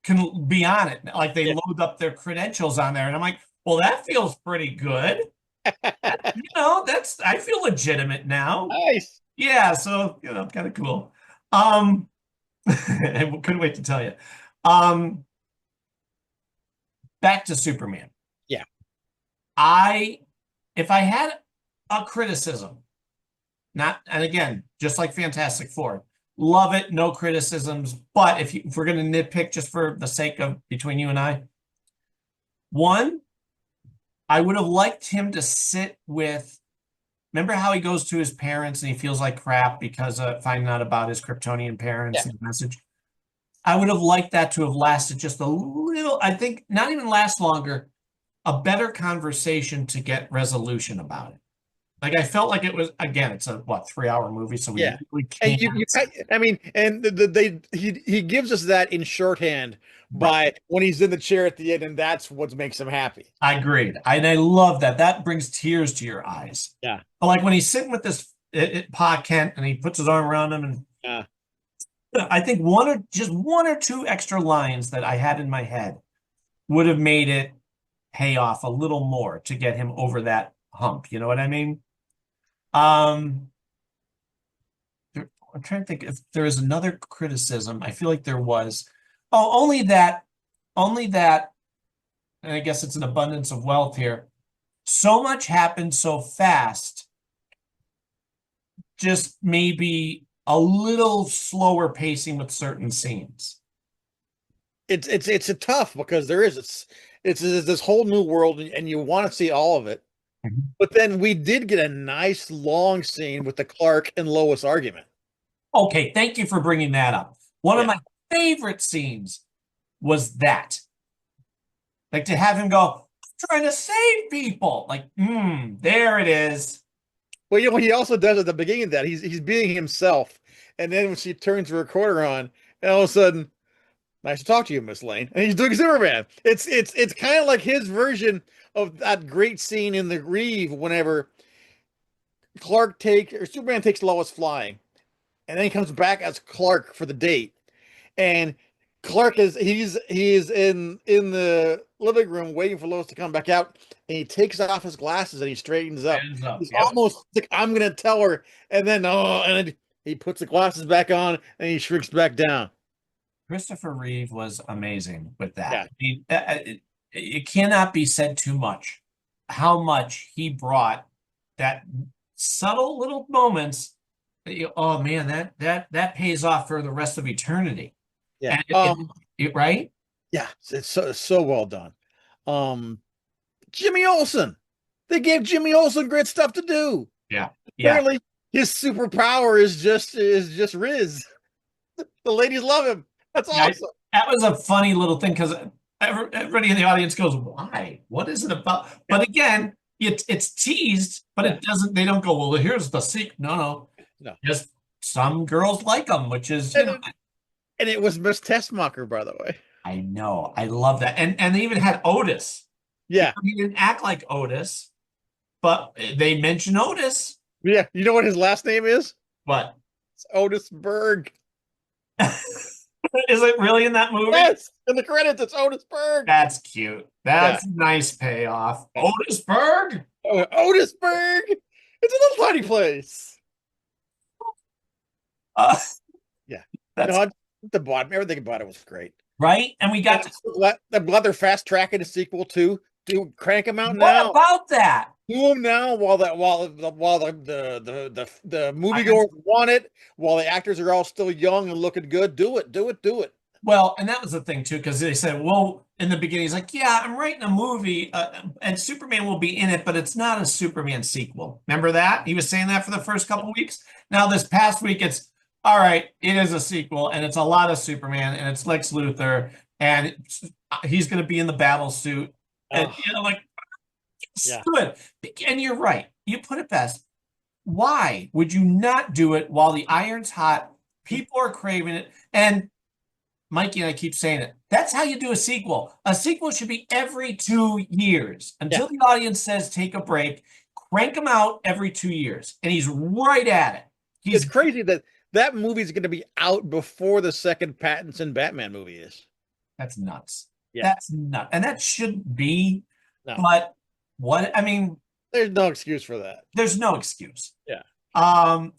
can be on it. Like they load up their credentials on there. And I'm like, well, that feels pretty good. I feel legitimate now. Nice. Yeah, so kind of cool. I couldn't wait to tell you. Back to Superman. Yeah. If I had a criticism, and again, just like Fantastic Four, love it, no criticisms. But if we're going to nitpick just for the sake of between you and I, one, I would have liked him to sit with. Remember how he goes to his parents and he feels like crap because of finding out about his Kryptonian parents and the message? I would have liked that to have lasted just a little, I think not even last longer, a better conversation to get resolution about it. Like I felt like it was, again, it's a 3-hour movie, so we And can't. he gives us that in shorthand by when he's in the chair at the end, and that's what makes him happy. I agreed. And I love that. That brings tears to your eyes. Yeah. But like when he's sitting with this Pa Kent and he puts his arm around him and I think one or two extra lines that I had in my head would have made it pay off a little more to get him over that hump. You know what I mean? I'm trying to think if there is another criticism. I feel like there was. Oh, only that, and I guess it's an abundance of wealth here. So much happened so fast, just maybe a little slower pacing with certain scenes. It's a tough because it's this whole new world and you want to see all of it. Mm-hmm. But then we did get a nice long scene with the Clark and Lois argument. Okay, thank you for bringing that up. One of my favorite scenes was that. Like to have him go, I'm trying to save people. Like, there it is. Well, what he also does at the beginning of that, he's being himself. And then when she turns the recorder on, and all of a sudden, nice to talk to you, Miss Lane. And he's doing Superman. It's kind of like his version of that great scene in the Reeve whenever Superman takes Lois flying. And then he comes back as Clark for the date. And Clark is in the living room waiting for Lois to come back out, and he takes off his glasses and he straightens up. He's almost like, I'm gonna tell her, and then he puts the glasses back on and he shrinks back down. Christopher Reeve was amazing with that. Yeah. I mean, it cannot be said too much how much he brought that subtle little moments. Oh man, that pays off for the rest of eternity. Yeah. Right? Yeah, it's so well done. Jimmy Olsen. They gave Jimmy Olsen great stuff to do. Yeah. Apparently his superpower is just Riz. The ladies love him. That's awesome. That was a funny little thing because everybody in the audience goes, "Why? What is it about?" But again, it's teased, but it doesn't. They don't go, "Well, here's the secret." No. Just some girls like them, which is and it was Miss Tessmacher, by the way. I know. I love that. And they even had Otis. Yeah. He didn't act like Otis, but they mention Otis. Yeah. You know what his last name is? What? It's Otis Berg. Is it really in that movie? Yes. In the credits, it's Otis Berg. That's cute. That's a nice payoff. Otis Berg? Oh, Otis Berg. It's a little tiny place. Yeah. The bottom, everything about it was great. right? And we got I'm glad they're fast tracking a sequel too. Do crank them out what now. about that? Do them now while the I- moviegoers want it, while the actors are all still young and looking good. Do it, do it, do it. Well, and that was the thing too, because they said, well, in the beginning, he's like, yeah, I'm writing a movie, and Superman will be in it, but it's not a Superman sequel. Remember that? He was saying that for the first couple weeks. Now, this past week, it's all right, it is a sequel, and it's a lot of Superman, and it's Lex Luthor, and he's going to be in the battle suit. And, like, Yeah. good. And you're right. You put it best. Why would you not do it while the iron's hot? People are craving it. And Mikey and I keep saying it. That's how you do a sequel. A sequel should be every 2 years until the audience says take a break. Crank them out every 2 years. And he's right at it. It's crazy that movie's going to be out before the second Pattinson Batman movie is. That's nuts. Yeah. That's nuts. And that shouldn't be. No. But what, I mean, there's no excuse for that. There's no excuse. Yeah.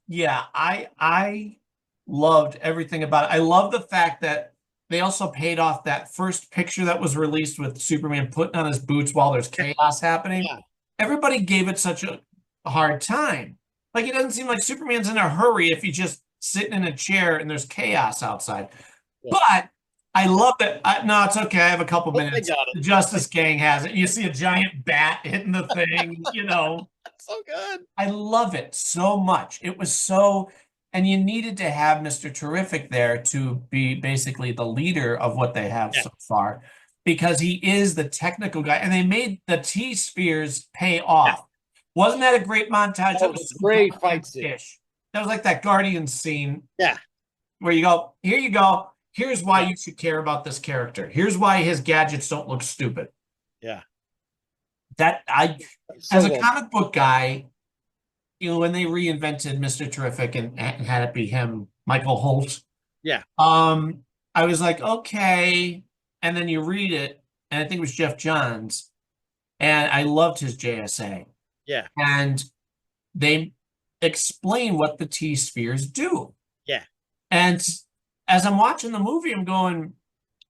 Yeah, I loved everything about it. I love the fact that they also paid off that first picture that was released with Superman putting on his boots while there's chaos happening. Yeah. Everybody gave it such a hard time. Like, it doesn't seem like Superman's in a hurry if he's just sitting in a chair and there's chaos outside. Yeah. But I love that. No, it's okay. I have a couple minutes. The Justice Gang has it. You see a giant bat hitting the thing, you know. So good. I love it so much. It was so, and you needed to have Mr. Terrific there to be basically the leader of what they have so far, because he is the technical guy, and they made the T-spheres pay off. Yeah. Wasn't that a great montage? That was a great fight scene. That was like that Guardians scene. Yeah. Where you go, here you go. Here's why you should care about this character. Here's why his gadgets don't look stupid. Yeah. That as a comic book guy, you know, when they reinvented Mr. Terrific and had it be him, Michael Holt. Yeah. I was like, okay. And then you read it, and I think it was Jeff Johns, and I loved his JSA. Yeah. And they explain what the T-spheres do. Yeah. And as I'm watching the movie, I'm going,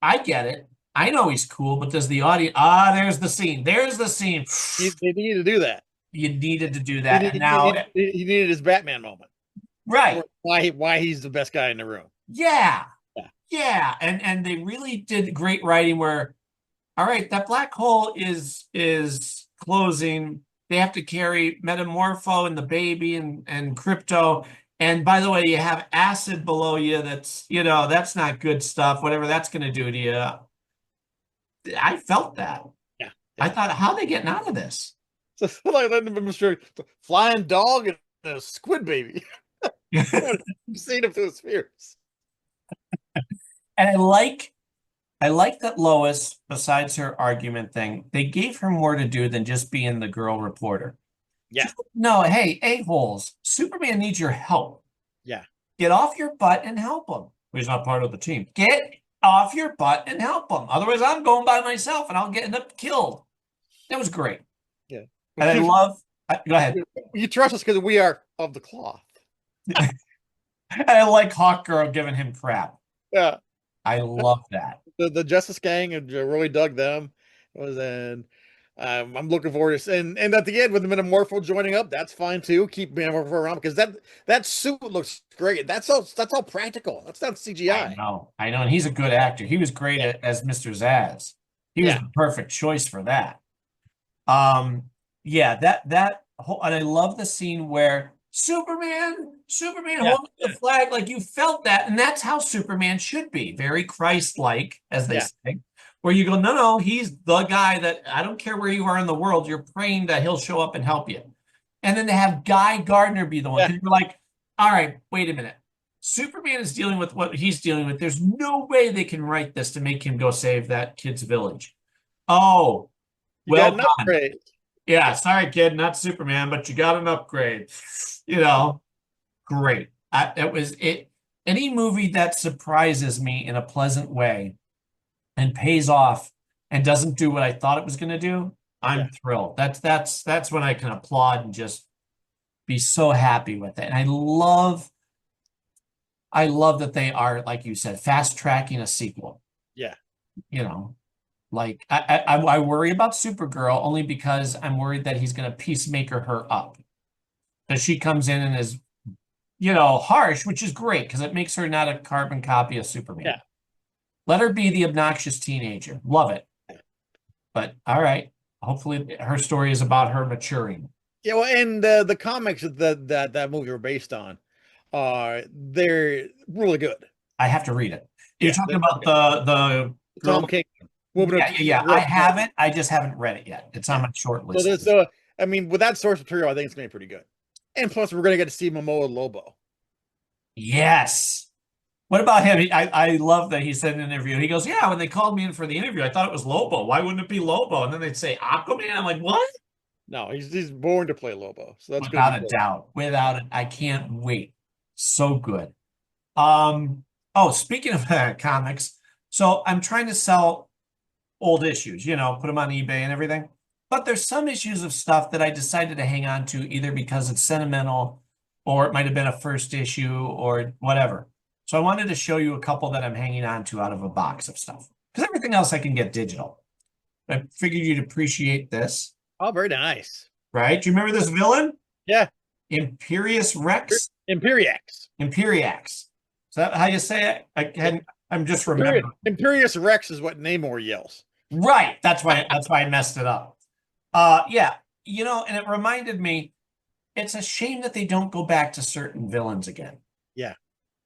I get it. I know he's cool, but does the audience? There's the scene. There's the scene. They needed to do that. You needed to do that. He needed his Batman moment. Right. Why he's the best guy in the room. Yeah. Yeah. And they really did great writing where, all right, that black hole is closing. They have to carry Metamorpho and the baby and Crypto. And by the way, you have acid below you. That's, you know, that's not good stuff. Whatever that's going to do to you. I felt that. Yeah. I thought, how are they getting out of this? So like Mr. Flying dog and a squid baby. Seen him through the spheres. And I like that Lois, besides her argument thing, they gave her more to do than just being the girl reporter. Yeah. No, hey, a-holes, Superman needs your help. Yeah. Get off your butt and help him. He's not part of the team. Get off your butt and help him. Otherwise, I'm going by myself and I'll end up killed. That was great. Yeah. And I love, go ahead. You trust us because we are of the cloth. And I like Hawkgirl giving him crap. Yeah. I love that. The Justice Gang really dug them. I'm looking forward to and at the end with the Metamorpho joining up, that's fine too. Keep Metamorpho around because that suit looks great. That's all practical. That's not CGI. I know, and he's a good actor. He was great as Mr. Zsasz. He was the perfect choice for that. That whole, and I love the scene where Superman holding the flag, like you felt that, and that's how Superman should be, very Christ-like, as they say. Where you go, no, he's the guy that I don't care where you are in the world, you're praying that he'll show up and help you. And then to have Guy Gardner be the one, because you're like, all right, wait a minute. Superman is dealing with what he's dealing with. There's no way they can write this to make him go save that kid's village. Oh, well done. Yeah, sorry, kid, not Superman, but you got an upgrade. You know, great. It was it. Any movie that surprises me in a pleasant way and pays off and doesn't do what I thought it was going to do, I'm thrilled. That's when I can applaud and just be so happy with it. And I I love that they are, like you said, fast tracking a sequel. Yeah. You know, like I worry about Supergirl only because I'm worried that he's going to peacemaker her up. That she comes in and is, harsh, which is great because it makes her not a carbon copy of Superman. Yeah. Let her be the obnoxious teenager. Love it. But all right. Hopefully her story is about her maturing. Yeah, well, and the comics that movie were based on, they're really good. I have to read it. You're Yeah, talking they're about the Tom girl. King. Woman Yeah, of- yeah, yeah. I have it. I just haven't read it yet. It's on my short So list. I mean, with that source material, I think it's gonna be pretty good. And plus, we're gonna get to see Momoa Lobo. Yes. What about him? I love that he said in an interview. He goes, "Yeah, when they called me in for the interview, I thought it was Lobo. Why wouldn't it be Lobo?" And then they'd say Aquaman. I'm like, what? No, he's born to play Lobo, so that's Without gonna a be doubt. Without it, I can't wait. So good. Oh, speaking of comics, so I'm trying to sell old issues, put them on eBay and everything. But there's some issues of stuff that I decided to hang on to either because it's sentimental or it might have been a first issue or whatever. So I wanted to show you a couple that I'm hanging on to out of a box of stuff because everything else I can get digital. I figured you'd appreciate this, Oh, very nice. right? Do you remember this villain? Yeah, Imperious Rex? Imperiax. Imperiax. Is that how you say it? I'm just remembering. Imperious Rex is what Namor yells. Right. That's why I messed it up. Yeah, and it reminded me, it's a shame that they don't go back to certain villains again. Yeah.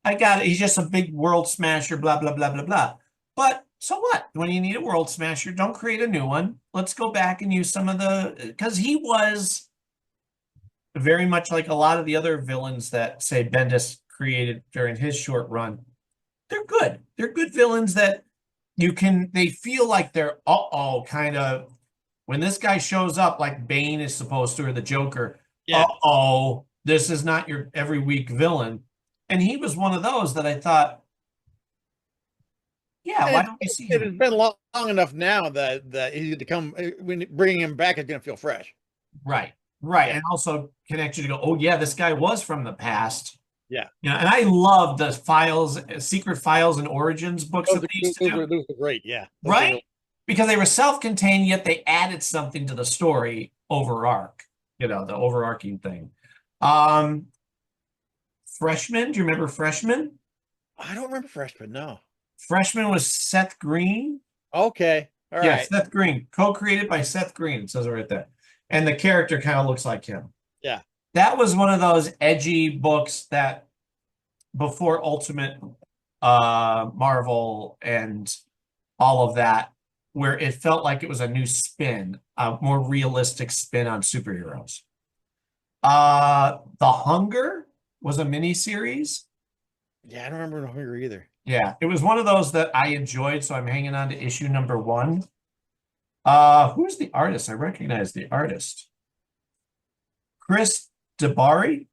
I got it. He's just a big world smasher, blah, blah, blah, blah, blah. But so what? When you need a world smasher, don't create a new one. Let's go back and use some of because he was very much like a lot of the other villains that, say, Bendis created during his short run. They're good. They're good villains that they feel like they're, kind of, when this guy shows up like Bane is supposed to, or the Joker, Yeah. this is not your every week villain. And he was one of those that I thought, yeah, why don't we see It him? has been long enough now that he's to come when bringing him back is going to feel fresh. Right. Yeah. And also connect you to go, oh yeah, this guy was from the past. Yeah. And I love the secret files and origins books that they used to do. Those are great. Yeah. Right? Because they were self-contained, yet they added something to the story the overarching thing. Freshman, do you remember Freshman? I don't remember Freshman. No. Freshman was Seth Green. Okay. All right. Yeah, Seth Green, co-created by Seth Green. It says it right there. And the character kind of looks like him. Yeah. That was one of those edgy books that before Ultimate Marvel and all of that, where it felt like it was a new spin, a more realistic spin on superheroes. The Hunger was a miniseries. Yeah, I don't remember No Hunger either. Yeah, it was one of those that I enjoyed, so I'm hanging on to issue number 1. Who's the artist? I recognize the artist. Chris DeBari?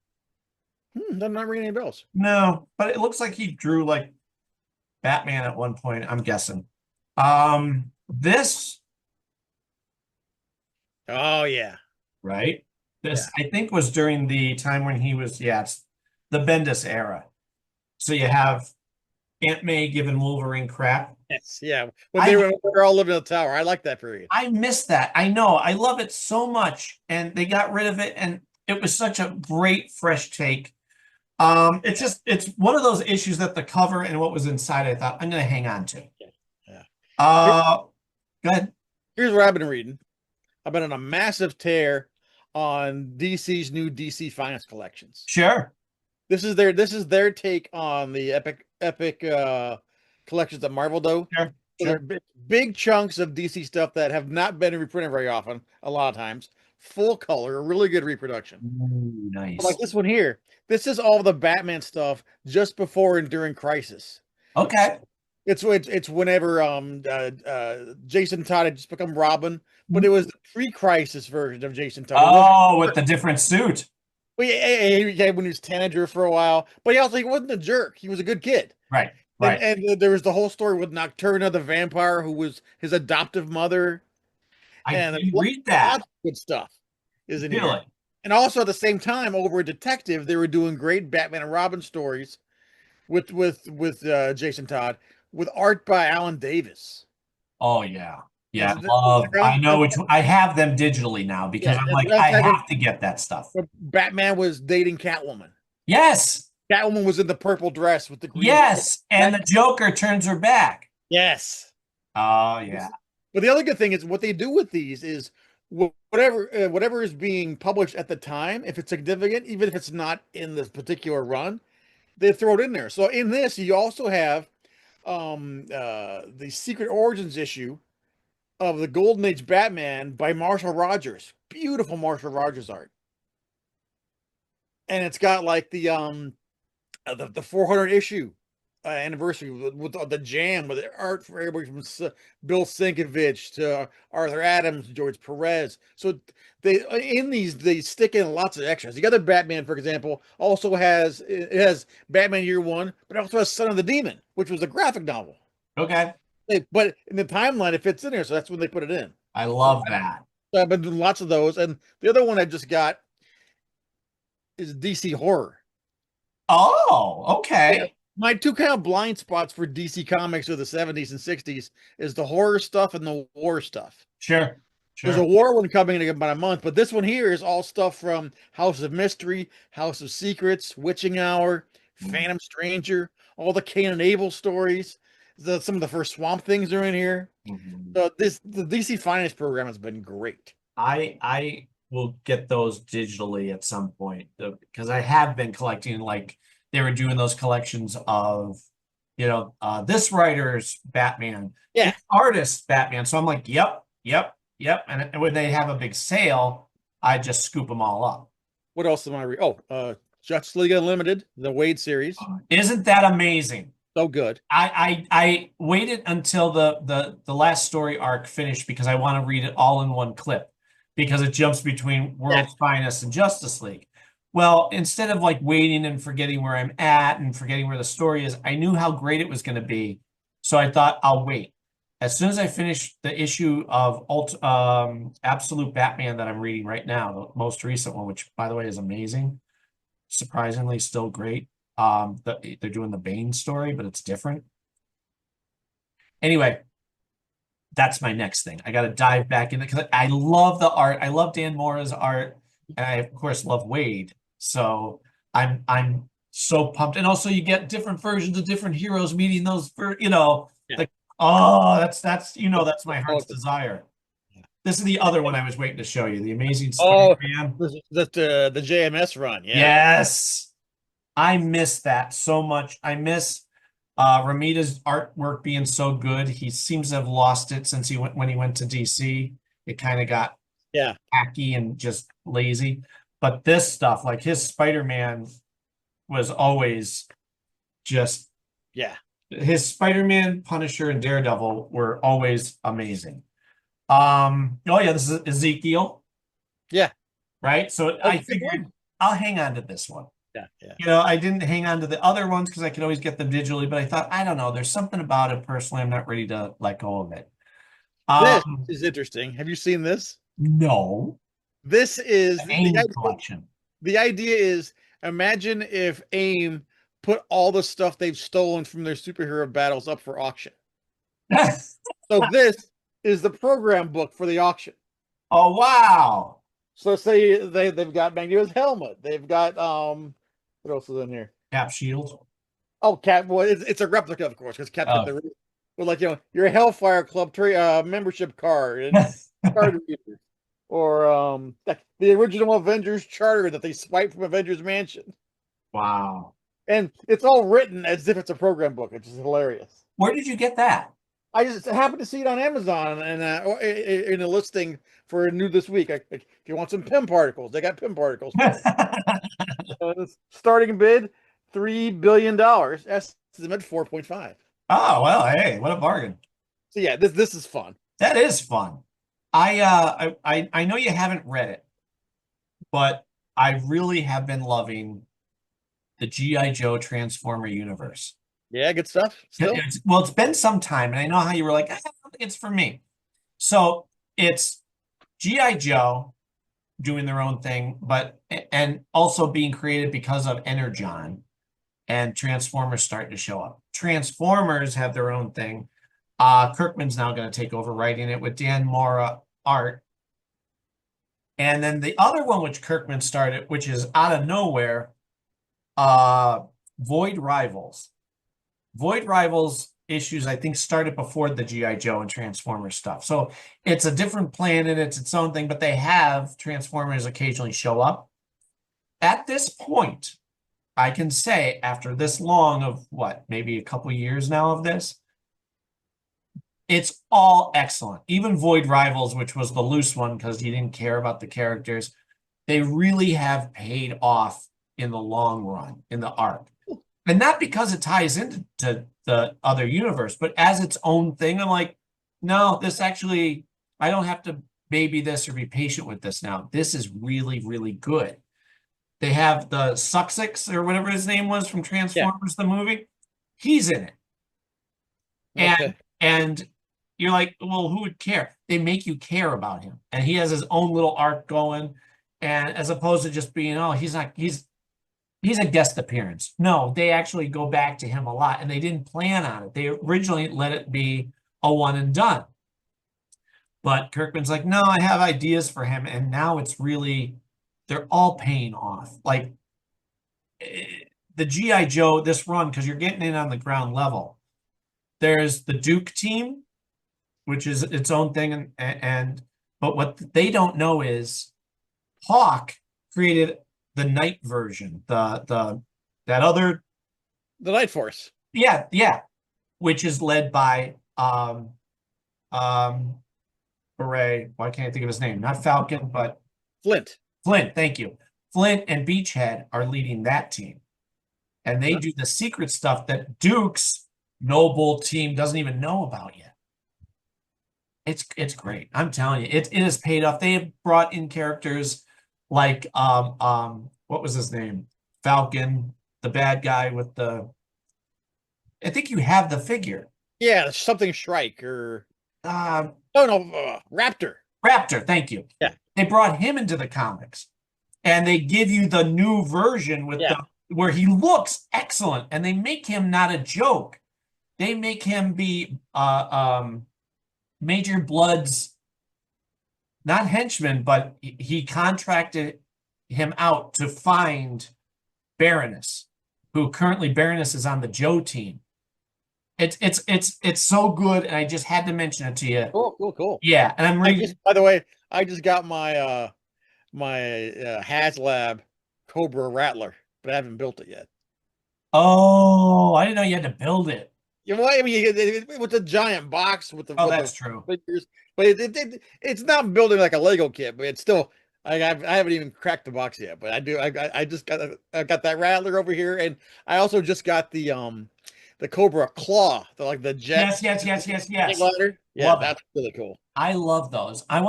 Doesn't not ring any bells. No, but it looks like he drew like Batman at one point, I'm guessing. This, Oh yeah. right? This, I think, was during the time when he was, it's the Bendis era. So you have Aunt May giving Wolverine crap. Yes. Yeah. When they were all living in the tower. I like that period. I miss that. I know. I love it so much. And they got rid of it. And it was such a great, fresh take. It's one of those issues that the cover and what was inside, I thought, I'm going to hang on to. Yeah. Go ahead. Here's what I've been reading. I've been on a massive tear on DC's new DC Finance collections. Sure. This is their take on the epic collections that Marvel do. Sure. So they're big chunks of DC stuff that have not been reprinted very often, a lot of times. Full color, really good reproduction. Ooh, nice. Like this one here. This is all the Batman stuff just before and during Crisis. Okay. It's whenever Jason Todd had just become Robin, but it was the pre-Crisis version of Jason Todd. Oh, with the different suit. Well, yeah, when he was tanager for a while, but he wasn't a jerk. He was a good kid. Right. Right. And there was the whole story with Nocturna, the vampire, who was his adoptive mother. I And did read that. lots of good stuff is in Really? here. And also at the same time, over at Detective, they were doing great Batman and Robin stories. with Jason Todd, with art by Alan Davis. Oh yeah. Yeah, And I know which I have them digitally now because yeah, I'm and like, around I the time have to get that stuff. when Batman was dating Catwoman. Yes. Catwoman was in the purple dress with the green. Yes. And the Joker turns her back. Yes. Oh yeah. But the other good thing is what they do with these is whatever is being published at the time, if it's significant, even if it's not in this particular run, they throw it in there. So in this, you also have the Secret Origins issue of the Golden Age Batman by Marshall Rogers. Beautiful Marshall Rogers art. And it's got like the 400 issue anniversary with the jam with the art for everybody from Bill Sienkiewicz to Arthur Adams, George Perez. So they stick in lots of extras. The other Batman, for example, also has Batman Year One, but it also has Son of the Demon, which was a graphic novel. Okay. But in the timeline, it fits in there, so that's when they put it in. I love that. So I've been doing lots of those, and the other one I just got is DC Horror. Oh, okay. My two kind of blind spots for DC Comics of the 70s and 60s is the horror stuff and the war stuff. Sure. There's a war one coming in about a month, but this one here is all stuff from House of Mystery, House of Secrets, Witching Hour, Phantom Stranger, all the Cain and Abel stories. Some of the first Swamp Things are in here. So the DC Finance program has been great. I will get those digitally at some point because I have been collecting, like they were doing those collections of, this writer's Batman, Yeah. this artist's Batman. So I'm like, yep. And when they have a big sale, I just scoop them all up. What else am I reading? Oh, Justice League Unlimited, the Wade series. Isn't that amazing? So good. I waited until the last story arc finished because I want to read it all in one clip because it jumps between World's Finest and Justice League. Well, instead of like waiting and forgetting where I'm at and forgetting where the story is, I knew how great it was going to be. So I thought I'll wait. As soon as I finish the issue of Absolute Batman that I'm reading right now, the most recent one, which by the way is amazing, surprisingly still great. They're doing the Bane story, but it's different. Anyway, that's my next thing. I got to dive back in because I love the art. I love Dan Mora's art, and I of course love Wade. So I'm so pumped. And also you get different versions of different heroes meeting those like that's that's my heart's desire. This is the other one I was waiting to show you, the Amazing Spider-Man. That's the JMS run. Yeah. Yes. I miss that so much. I miss Ramita's artwork being so good. He seems to have lost it since when he went to DC. It kind of got hacky and just lazy. But this stuff, like his Spider-Man, was always just his Spider-Man, Punisher, and Daredevil were always amazing. This is Ezekiel. Yeah. Right. So I figured I'll hang on to this one. Yeah. I didn't hang on to the other ones because I could always get them digitally, but I thought, I don't know, there's something about it personally. I'm not ready to let go of it. This is interesting. Have you seen this? No. This is the collection. The idea is, imagine if AIM put all the stuff they've stolen from their superhero battles up for auction. So this is the program book for the auction. Oh, wow. So say they've got Magneto's helmet. They've got what else is in here? Cap shield. Oh, Cap. Well, it's a replica, of course, because Cap got the like your Hellfire Club membership card and card reader, or the original Avengers charter that they swiped from Avengers Mansion. Wow. And it's all written as if it's a program book, which is hilarious. Where did you get that? I just happened to see it on Amazon and in a listing for new this week. If you want some PIM particles, they got PIM particles. Starting bid $3 billion. Estimate 4.5. Oh well, hey, what a bargain! So yeah, this is fun. That is fun. I know you haven't read it, but I really have been loving the G.I. Joe Transformer universe. Yeah, good stuff. Still? It's been some time, and I know how you were like, I don't think it's for me. So it's G.I. Joe doing their own thing, and also being created because of Energon. and Transformers starting to show up. Transformers have their own thing. Kirkman's now going to take over writing it with Dan Mora art. And then the other one which Kirkman started, which is out of nowhere, Void Rivals. Void Rivals issues, I think, started before the G.I. Joe and Transformers stuff. So it's a different planet, it's its own thing, but they have Transformers occasionally show up. At this point, I can say, after this long of what, maybe a couple years now of this, it's all excellent. Even Void Rivals, which was the loose one because you didn't care about the characters, they really have paid off in the long run, in the arc. And not because it ties into the other universe, but as its own thing. I'm like, no, this actually, I don't have to baby this or be patient with this now. This is really, really good. They have the Sussex or whatever his name was from Transformers, the movie. He's in it. Okay. And you're like, well, who would care? They make you care about him. And he has his own little arc going. And as opposed to just being, oh, he's a guest appearance. No, they actually go back to him a lot. And they didn't plan on it. They originally let it be a one and done. But Kirkman's like, no, I have ideas for him. And now it's really, they're all paying off. Like the G.I. Joe, this run, because you're getting in on the ground level. There's the Duke team, which is its own thing. But what they don't know is Hawk created the night version, the Night Force. Yeah, which is led by hooray, why can't I think of his name? Not Falcon, but Flint. Thank you. Flint and Beachhead are leading that team. And they do the secret stuff that Duke's Noble team doesn't even know about yet. It's great. I'm telling you, it has paid off. They have brought in characters like what was his name? Falcon, the bad guy with the, I think you have the figure. Yeah, something Shrike or Raptor. Raptor, thank you. Yeah. They brought him into the comics. And they give you the new version with where he looks excellent, and they make him not a joke. They make him be Major Blood's not henchman, but he contracted him out to find Baroness, who currently Baroness is on the Joe team. It's so good, and I just had to mention it to you. Cool. Yeah, and I'm reading. By the way, I just got my HasLab Cobra Rattler, but I haven't built it yet. Oh, I didn't know you had to build it. You know what I mean? With the giant box with the That's true. Figures, but it's not building like a Lego kit, but it's still. I haven't even cracked the box yet, but I do. I just got that Rattler over here, and I also just got the Cobra Claw, the jet. Yes. Ladder. Yeah, that's really cool. I love those. I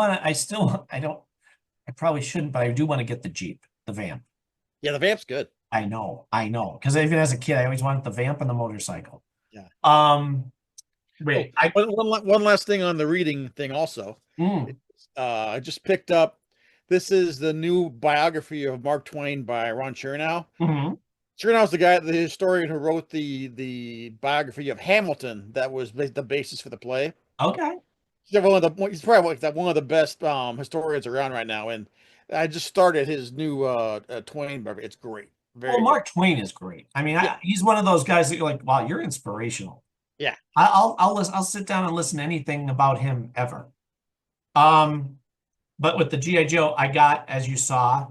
probably shouldn't, but I do want to get the Jeep, the Vamp. Yeah, the Vamp's good. I know. Because even as a kid, I always wanted the Vamp and the motorcycle. Yeah. Wait. One last thing on the reading thing also. I just picked up, this is the new biography of Mark Twain by Ron Chernow. Mm-hmm. Chernow's the historian who wrote the biography of Hamilton that was the basis for the play. Okay. He's probably one of the best historians around right now, and I just started his new Twain book. It's great. Mark Twain is great. I mean, he's one of those guys that you're like, wow, you're inspirational. Yeah. I'll sit down and listen to anything about him ever. But with the G.I. Joe, I got, as you saw,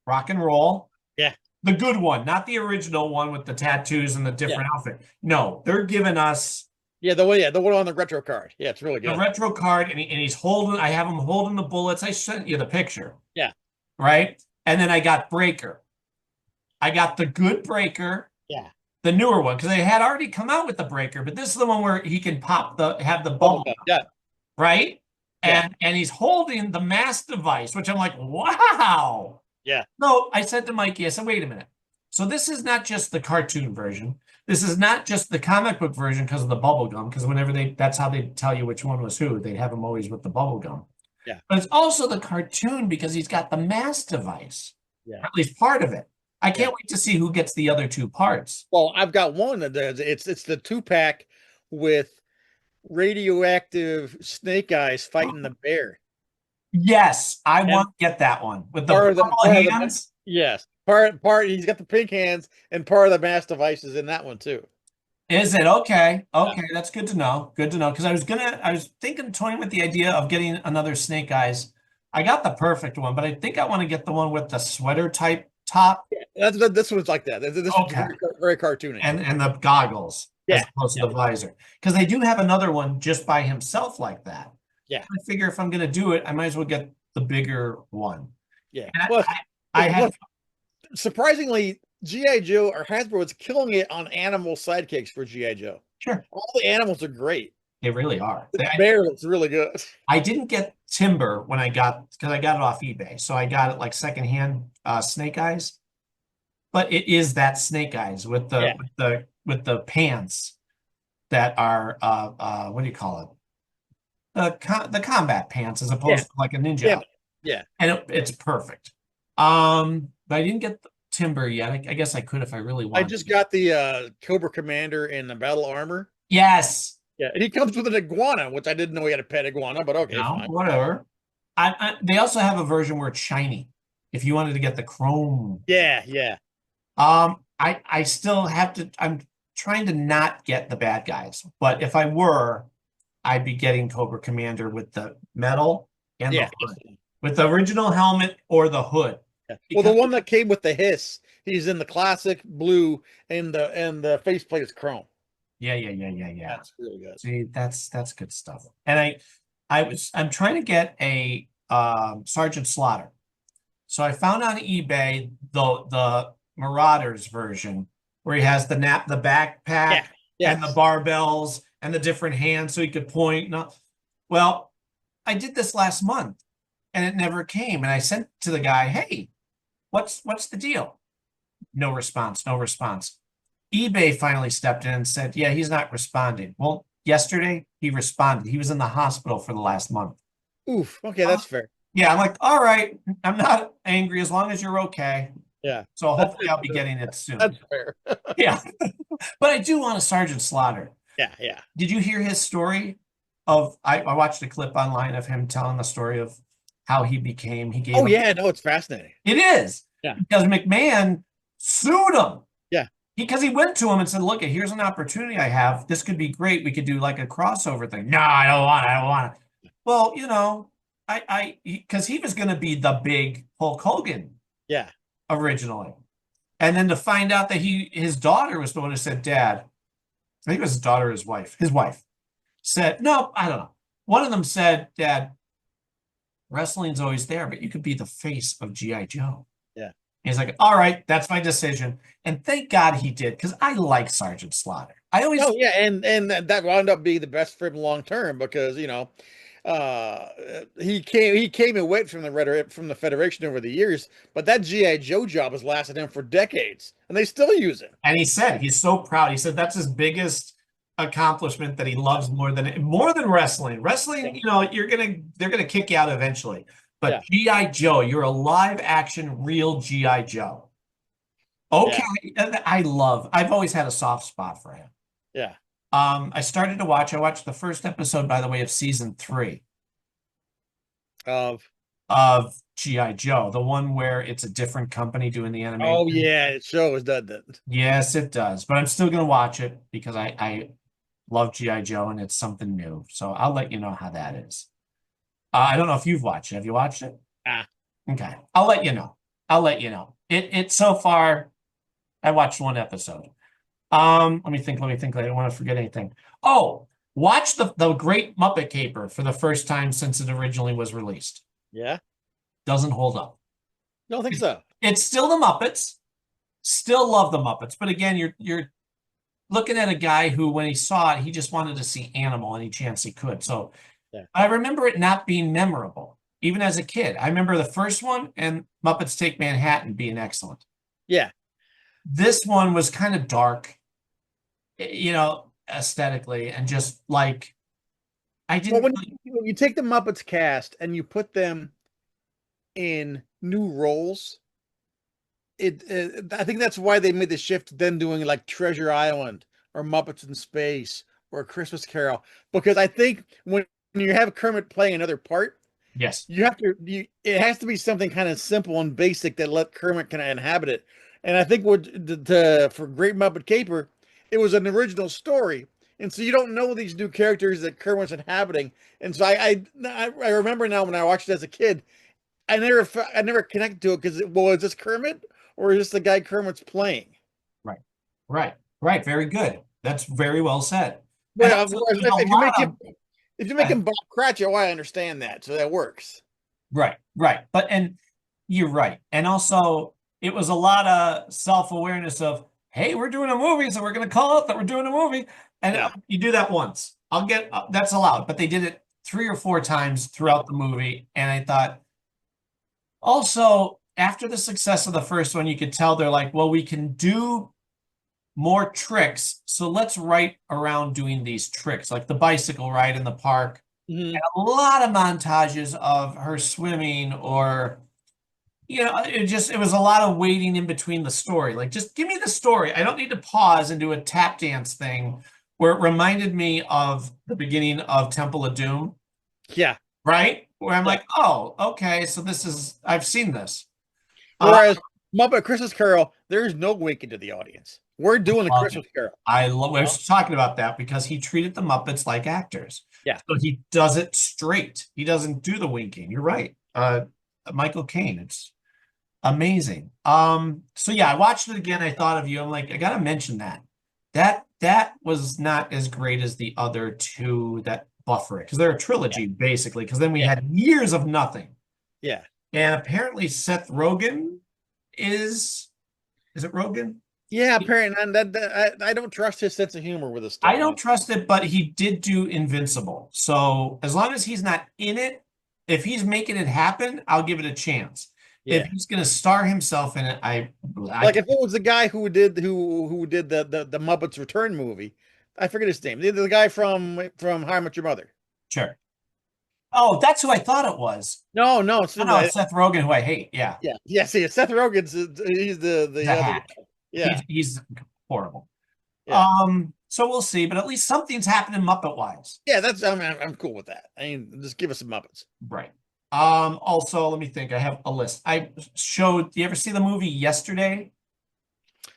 Rock and Roll. Yeah. The good one, not the original one with the tattoos and the different outfit. No, they're giving us. Yeah, the one on the retro card. Yeah, it's really good. The retro card, and he's holding. I have him holding the bullets. I sent you the picture. Yeah. Right, and then I got Breaker. I got the good Breaker. Yeah. The newer one, because they had already come out with the Breaker, but this is the one where he can have the bubble. Yeah. Right. Yeah. And he's holding the mass device, which I'm like, wow. Yeah. No, I said to Mikey, I said, wait a minute. So this is not just the cartoon version. This is not just the comic book version because of the bubble gum, because whenever that's how they tell you which one was who. They'd have him always with the bubble gum. Yeah. But it's also the cartoon because he's got the mass device. Yeah. Or at least part of it. I can't wait to see who gets the other two parts. Well, I've got one that does. It's the 2-pack with radioactive snake eyes fighting the bear. Yes, I And want to get that one with the part of the purple hands. yes, part he's got the pink hands and part of the mass device is in that one too. Is it okay? Yeah. Okay, that's good to know. Good to know because I was thinking, toying with the idea of getting another Snake Eyes. I got the perfect one, but I think I want to get the one with the sweater type top. This one's like that. This is Okay. very cartoony. And the goggles as Yeah, opposed to the visor. Because they do have another one just by himself like that. Yeah. I figure if I'm gonna do it, I might as well get the bigger one. yeah. And Well, I had surprisingly, GI Joe or Hasbro is killing it on animal sidekicks for GI Joe. sure All the animals are great. they really are. The bear looks really good. I didn't get Timber when I got because I got it off eBay. So I got it like secondhand Snake Eyes. But it is that Snake Eyes with the with the pants that are what do you call it? The combat pants as opposed to like a ninja Yeah. outfit. Yeah. And it's perfect. But I didn't get the Timber yet. I guess I could if I really I wanted. just got the Cobra Commander in the battle armor. Yes. Yeah, and he comes with an iguana, which I didn't know he had a pet iguana, but okay, No, fine. whatever. They also have a version where it's shiny. If you wanted to get the chrome. Yeah, yeah. I still have to. I'm trying to not get the bad guys, but if I were, I'd be getting Cobra Commander with the metal and Yeah. the hood, with the original helmet or the hood. Yeah. Well, the one that came with the hiss, he's in the classic blue, and the faceplate is chrome. Yeah. That's really good. See, that's good stuff. And I'm trying to get a Sgt Slaughter. So I found on eBay the Marauders version where he has the backpack and the barbells and the different hands so he could point. No, well, I did this last month and it never came. And I sent to the guy, hey, what's the deal? No response, no response. eBay finally stepped in and said, yeah, he's not responding. Well, yesterday he responded. He was in the hospital for the last month. Oof. Okay, that's fair. Yeah, I'm like, all right, I'm not angry as long as you're okay. Yeah. So hopefully I'll be getting it soon. That's fair. Yeah. But I do want a Sgt Slaughter. Yeah. Did you hear his story of I watched a clip online of him telling the story of how he gave Oh, him- yeah, no, it's fascinating. It is. Yeah. Because McMahon sued him. Yeah. Because he went to him and said, look, here's an opportunity I have. This could be great. We could do like a crossover thing. No, I don't want it. Well, because he was going to be the big Hulk Hogan. Yeah. Originally. And then to find out that his daughter was the one who said, Dad, I think it was his daughter or his wife said, no, I don't know. One of them said, Dad, wrestling's always there, but you could be the face of G.I. Joe. Yeah. And he's like, all right, that's my decision. And thank God he did, because I like Sgt Slaughter. Oh, yeah, and that wound up being the best for him long term because, he came and went from the Federation over the years, but that GI Joe job has lasted him for decades, and they still use it. And he said he's so proud. He said that's his biggest accomplishment that he loves more than wrestling. Wrestling, they're gonna kick you out eventually. But GI Joe, you're a live action, real GI Joe. Okay, I've always had a soft spot for him. Yeah. I watched the first episode, by the way, of season 3 Of G.I. Joe, the one where it's a different company doing the animation. Oh, yeah, it shows, doesn't it? Yes, it does. But I'm still going to watch it because I love G.I. Joe and it's something new. So I'll let you know how that is. I don't know if you've watched it. Have you watched it? Okay. I'll let you know. It so far, I watched one episode. Let me think. I don't want to forget anything. Oh, watch the Great Muppet Caper for the first time since it originally was released. Yeah. Doesn't hold up. Don't think so. It's still the Muppets. Still love the Muppets. But again, you're looking at a guy who, when he saw it, he just wanted to see Animal any chance he could. So I remember it not being memorable, even as a kid. I remember the first one and Muppets Take Manhattan being excellent. Yeah. This one was kind of dark, aesthetically, and just like I didn't. Well, when you take the Muppets cast and you put them in new roles, I think that's why they made the shift to then doing like Treasure Island or Muppets in Space or Christmas Carol, because I think when you have Kermit playing another part, Yes. it has to be something kind of simple and basic that let Kermit kind of inhabit it. And I think for Great Muppet Caper, it was an original story, and so you don't know these new characters that Kermit's inhabiting. And so I remember now when I watched it as a kid, I never connected to it because well, is this Kermit or is this the guy Kermit's playing? Right. Right. Right. Very good. That's very well said. And Well, also, there's a if you lot make of if you make him Bob Cratchit, I understand that, so that works. right, right. And you're right. And also, it was a lot of self-awareness of, hey, we're doing a movie, so we're going to call it that we're doing a movie. And Yeah. you do that once. That's allowed. But they did it 3 or 4 times throughout the movie. And I thought, also, after the success of the first one, you could tell they're like, well, we can do more tricks. So let's write around doing these tricks, like the bicycle ride in the park. Mhm. And a lot of montages of her swimming, or it was a lot of waiting in between the story. Like, just give me the story. I don't need to pause and do a tap dance thing where it reminded me of the beginning of Temple of Doom, Yeah. right? Where I'm Yeah. like, oh, okay, so I've seen this. Whereas Muppet Christmas Carol, there's no winking to the audience. We're doing the love Christmas Carol. I was talking about that because he treated the Muppets like actors. Yeah. So he does it straight. He doesn't do the winking. You're right. Michael Caine, it's amazing. So yeah, I watched it again. I thought of you. I'm like, I gotta mention that. That was not as great as the other two that buffer it, because they're a trilogy basically, because then we had years of nothing. Yeah. And apparently Seth Rogen is it Rogen? Yeah, apparently, and I don't trust his sense of humor with this stuff. I don't trust it, but he did do Invincible. So as long as he's not in it, if he's making it happen, I'll give it a chance. Yeah. If he's going to star himself in it, Like if it was the guy who did the Muppets Return movie, I forget his name. The guy from How I Met Your Mother. Sure. Oh, that's who I thought it was. No, it's It's Seth Rogen, who I hate. Yeah. yeah. See, Seth Rogen's he's the He's a other hack. guy. Yeah. He's horrible. Yeah. So we'll see, but at least something's happening Muppet wise. Yeah, I'm cool with that. I mean, just give us some Muppets. Right. Also, let me think. I have a list. Do you ever see the movie Yesterday?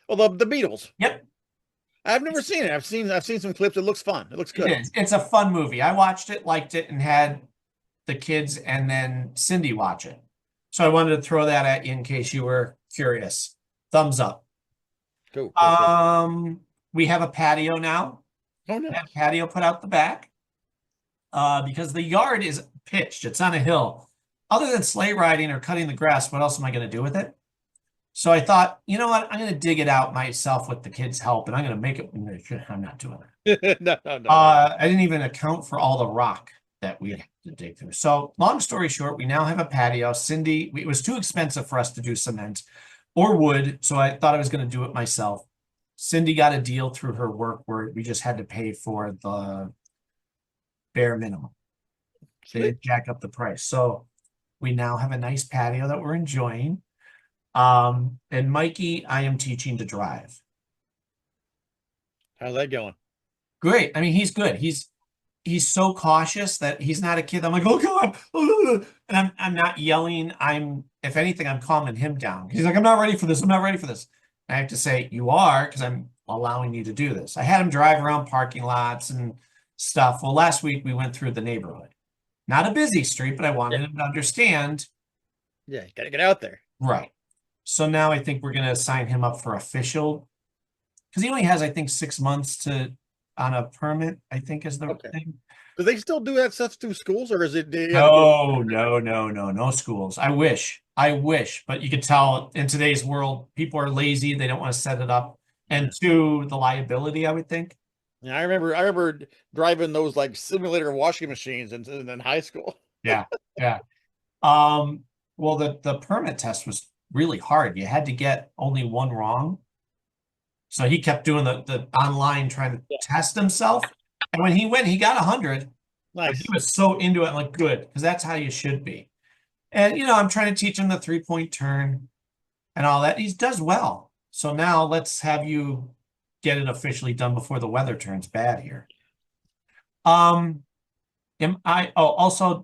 Well, the Beatles. Yep. I've never seen it. I've seen some clips. It looks fun. It looks good. It is. It's a fun movie. I watched it, liked it, and had the kids and then Cindy watch it. So I wanted to throw that at you in case you were curious. Thumbs up. Cool. We have a patio now. Oh no. That patio put out the back. Because the yard is pitched. It's on a hill. Other than sleigh riding or cutting the grass, what else am I going to do with it? So I thought, you know what? I'm going to dig it out myself with the kids' help, and I'm going to make it. I'm not doing that. No. I didn't even account for all the rock that we had to dig through. So long story short, we now have a patio. Cindy, it was too expensive for us to do cement or wood, so I thought I was going to do it myself. Cindy got a deal through her work where we just had to pay for the bare minimum. They didn't jack up the price. So we now have a nice patio that we're enjoying. And Mikey, I am teaching to drive. How's that going? Great. I mean, he's good. He's so cautious that he's not a kid. I'm like, oh God, oh, and I'm not yelling. If anything, I'm calming him down. He's like, I'm not ready for this. I'm not ready for this. And I have to say, you are, because I'm allowing you to do this. I had him drive around parking lots and stuff. Well, last week we went through the neighborhood. Not a busy street, but I wanted him to understand. Yeah, you gotta get out there. Right. So now I think we're going to sign him up for official, because he only has, I think, 6 months on a permit, I think is the thing. Do they still do that stuff through schools, or is it? No schools. I wish, but you could tell in today's world, people are lazy. They don't want to set it up. And two, the liability, I would think. Yeah, I remember driving those like simulator washing machines in high school. Yeah. Well, the permit test was really hard. You had to get only one wrong. So he kept doing the online trying to test himself. And when he went, he got 100. Nice. He was so into it. I'm like, good, because that's how you should be. And, I'm trying to teach him the 3-point turn. and all that. He does well. So now let's have you get it officially done before the weather turns bad here. Also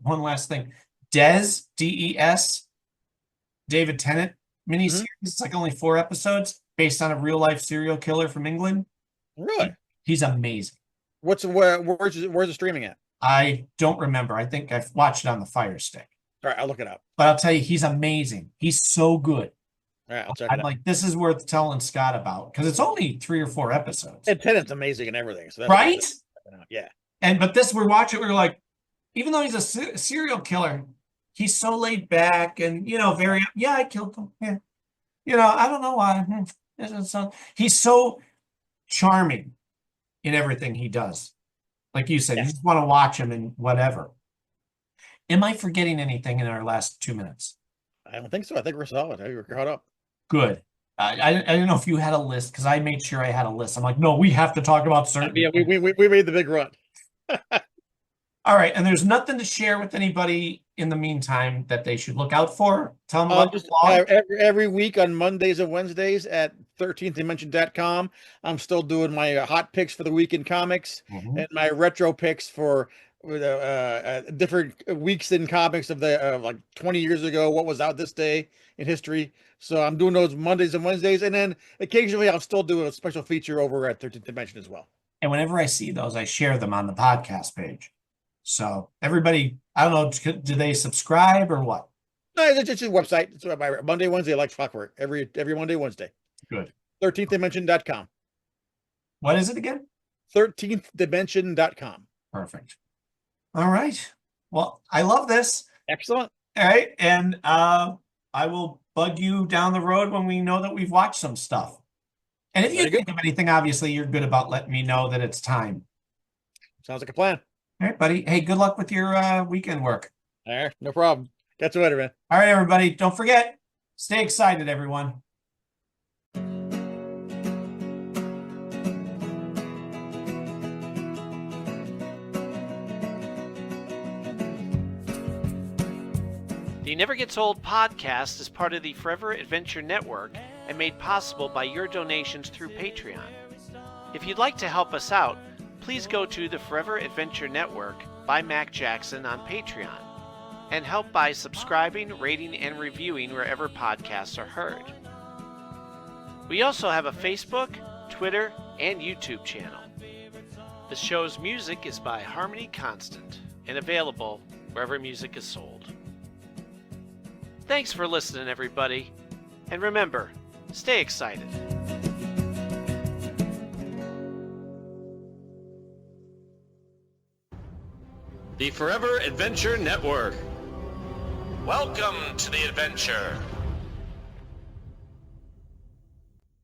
one last thing. Des, David Tennant miniseries. It's like only 4 episodes based on a real life serial killer from England. Really? He's amazing. Where's the streaming at? I don't remember. I think I've watched it on the Fire Stick. All right, I'll look it up. But I'll tell you, he's amazing. He's so good. All right, I'll check I'm it out. like, this is worth telling Scott about because it's only 3 or 4 episodes. And Tennant's amazing and everything. So that's Right? Yeah. But this, we're watching, we're like, even though he's a serial killer, he's so laid back and, very, I killed him. Yeah. I don't know why. He's so charming in everything he does. Like you said, you just want to watch him and whatever. Am I forgetting anything in our last 2 minutes? I don't think so. I think we're solid. I think we're caught up. Good. I didn't know if you had a list because I made sure I had a list. I'm like, no, we have to talk about certain. Yeah, we made the big run. All right, and there's nothing to share with anybody in the meantime that they should look out for. Tell them about Just the blog. every week on Mondays and Wednesdays at 13thdimension.com. I'm still doing my hot picks for the week in comics and my retro picks for different weeks in comics of the like 20 years ago. What was out this day in history? So I'm doing those Mondays and Wednesdays, and then occasionally I'll still do a special feature over at 13th Dimension as well. And whenever I see those, I share them on the podcast page. So everybody, I don't know, do they subscribe or what? No, it's just a website. It's my Monday, Wednesday, like clockwork. Every Monday, Wednesday. Good. 13thdimension.com. What is it again? 13thdimension.com. Perfect. All right. Well, I love this. Excellent. All right. And I will bug you down the road when we know that we've watched some stuff. And if you think of anything, obviously, you're good about letting me know that it's time. Sounds like a plan. All right, buddy. Hey, good luck with your weekend work. All right, no problem. Catch you later, man. All right, everybody. Don't forget, stay excited, everyone. The Never Gets Old podcast is part of the Forever Adventure Network and made possible by your donations through Patreon. If you'd like to help us out, please go to the Forever Adventure Network by Mac Jackson on Patreon and help by subscribing, rating, and reviewing wherever podcasts are heard. We also have a Facebook, Twitter, and YouTube channel. The show's music is by Harmony Constant and available wherever music is sold. Thanks for listening, everybody. And remember, stay excited. The Forever Adventure Network. Welcome to the adventure.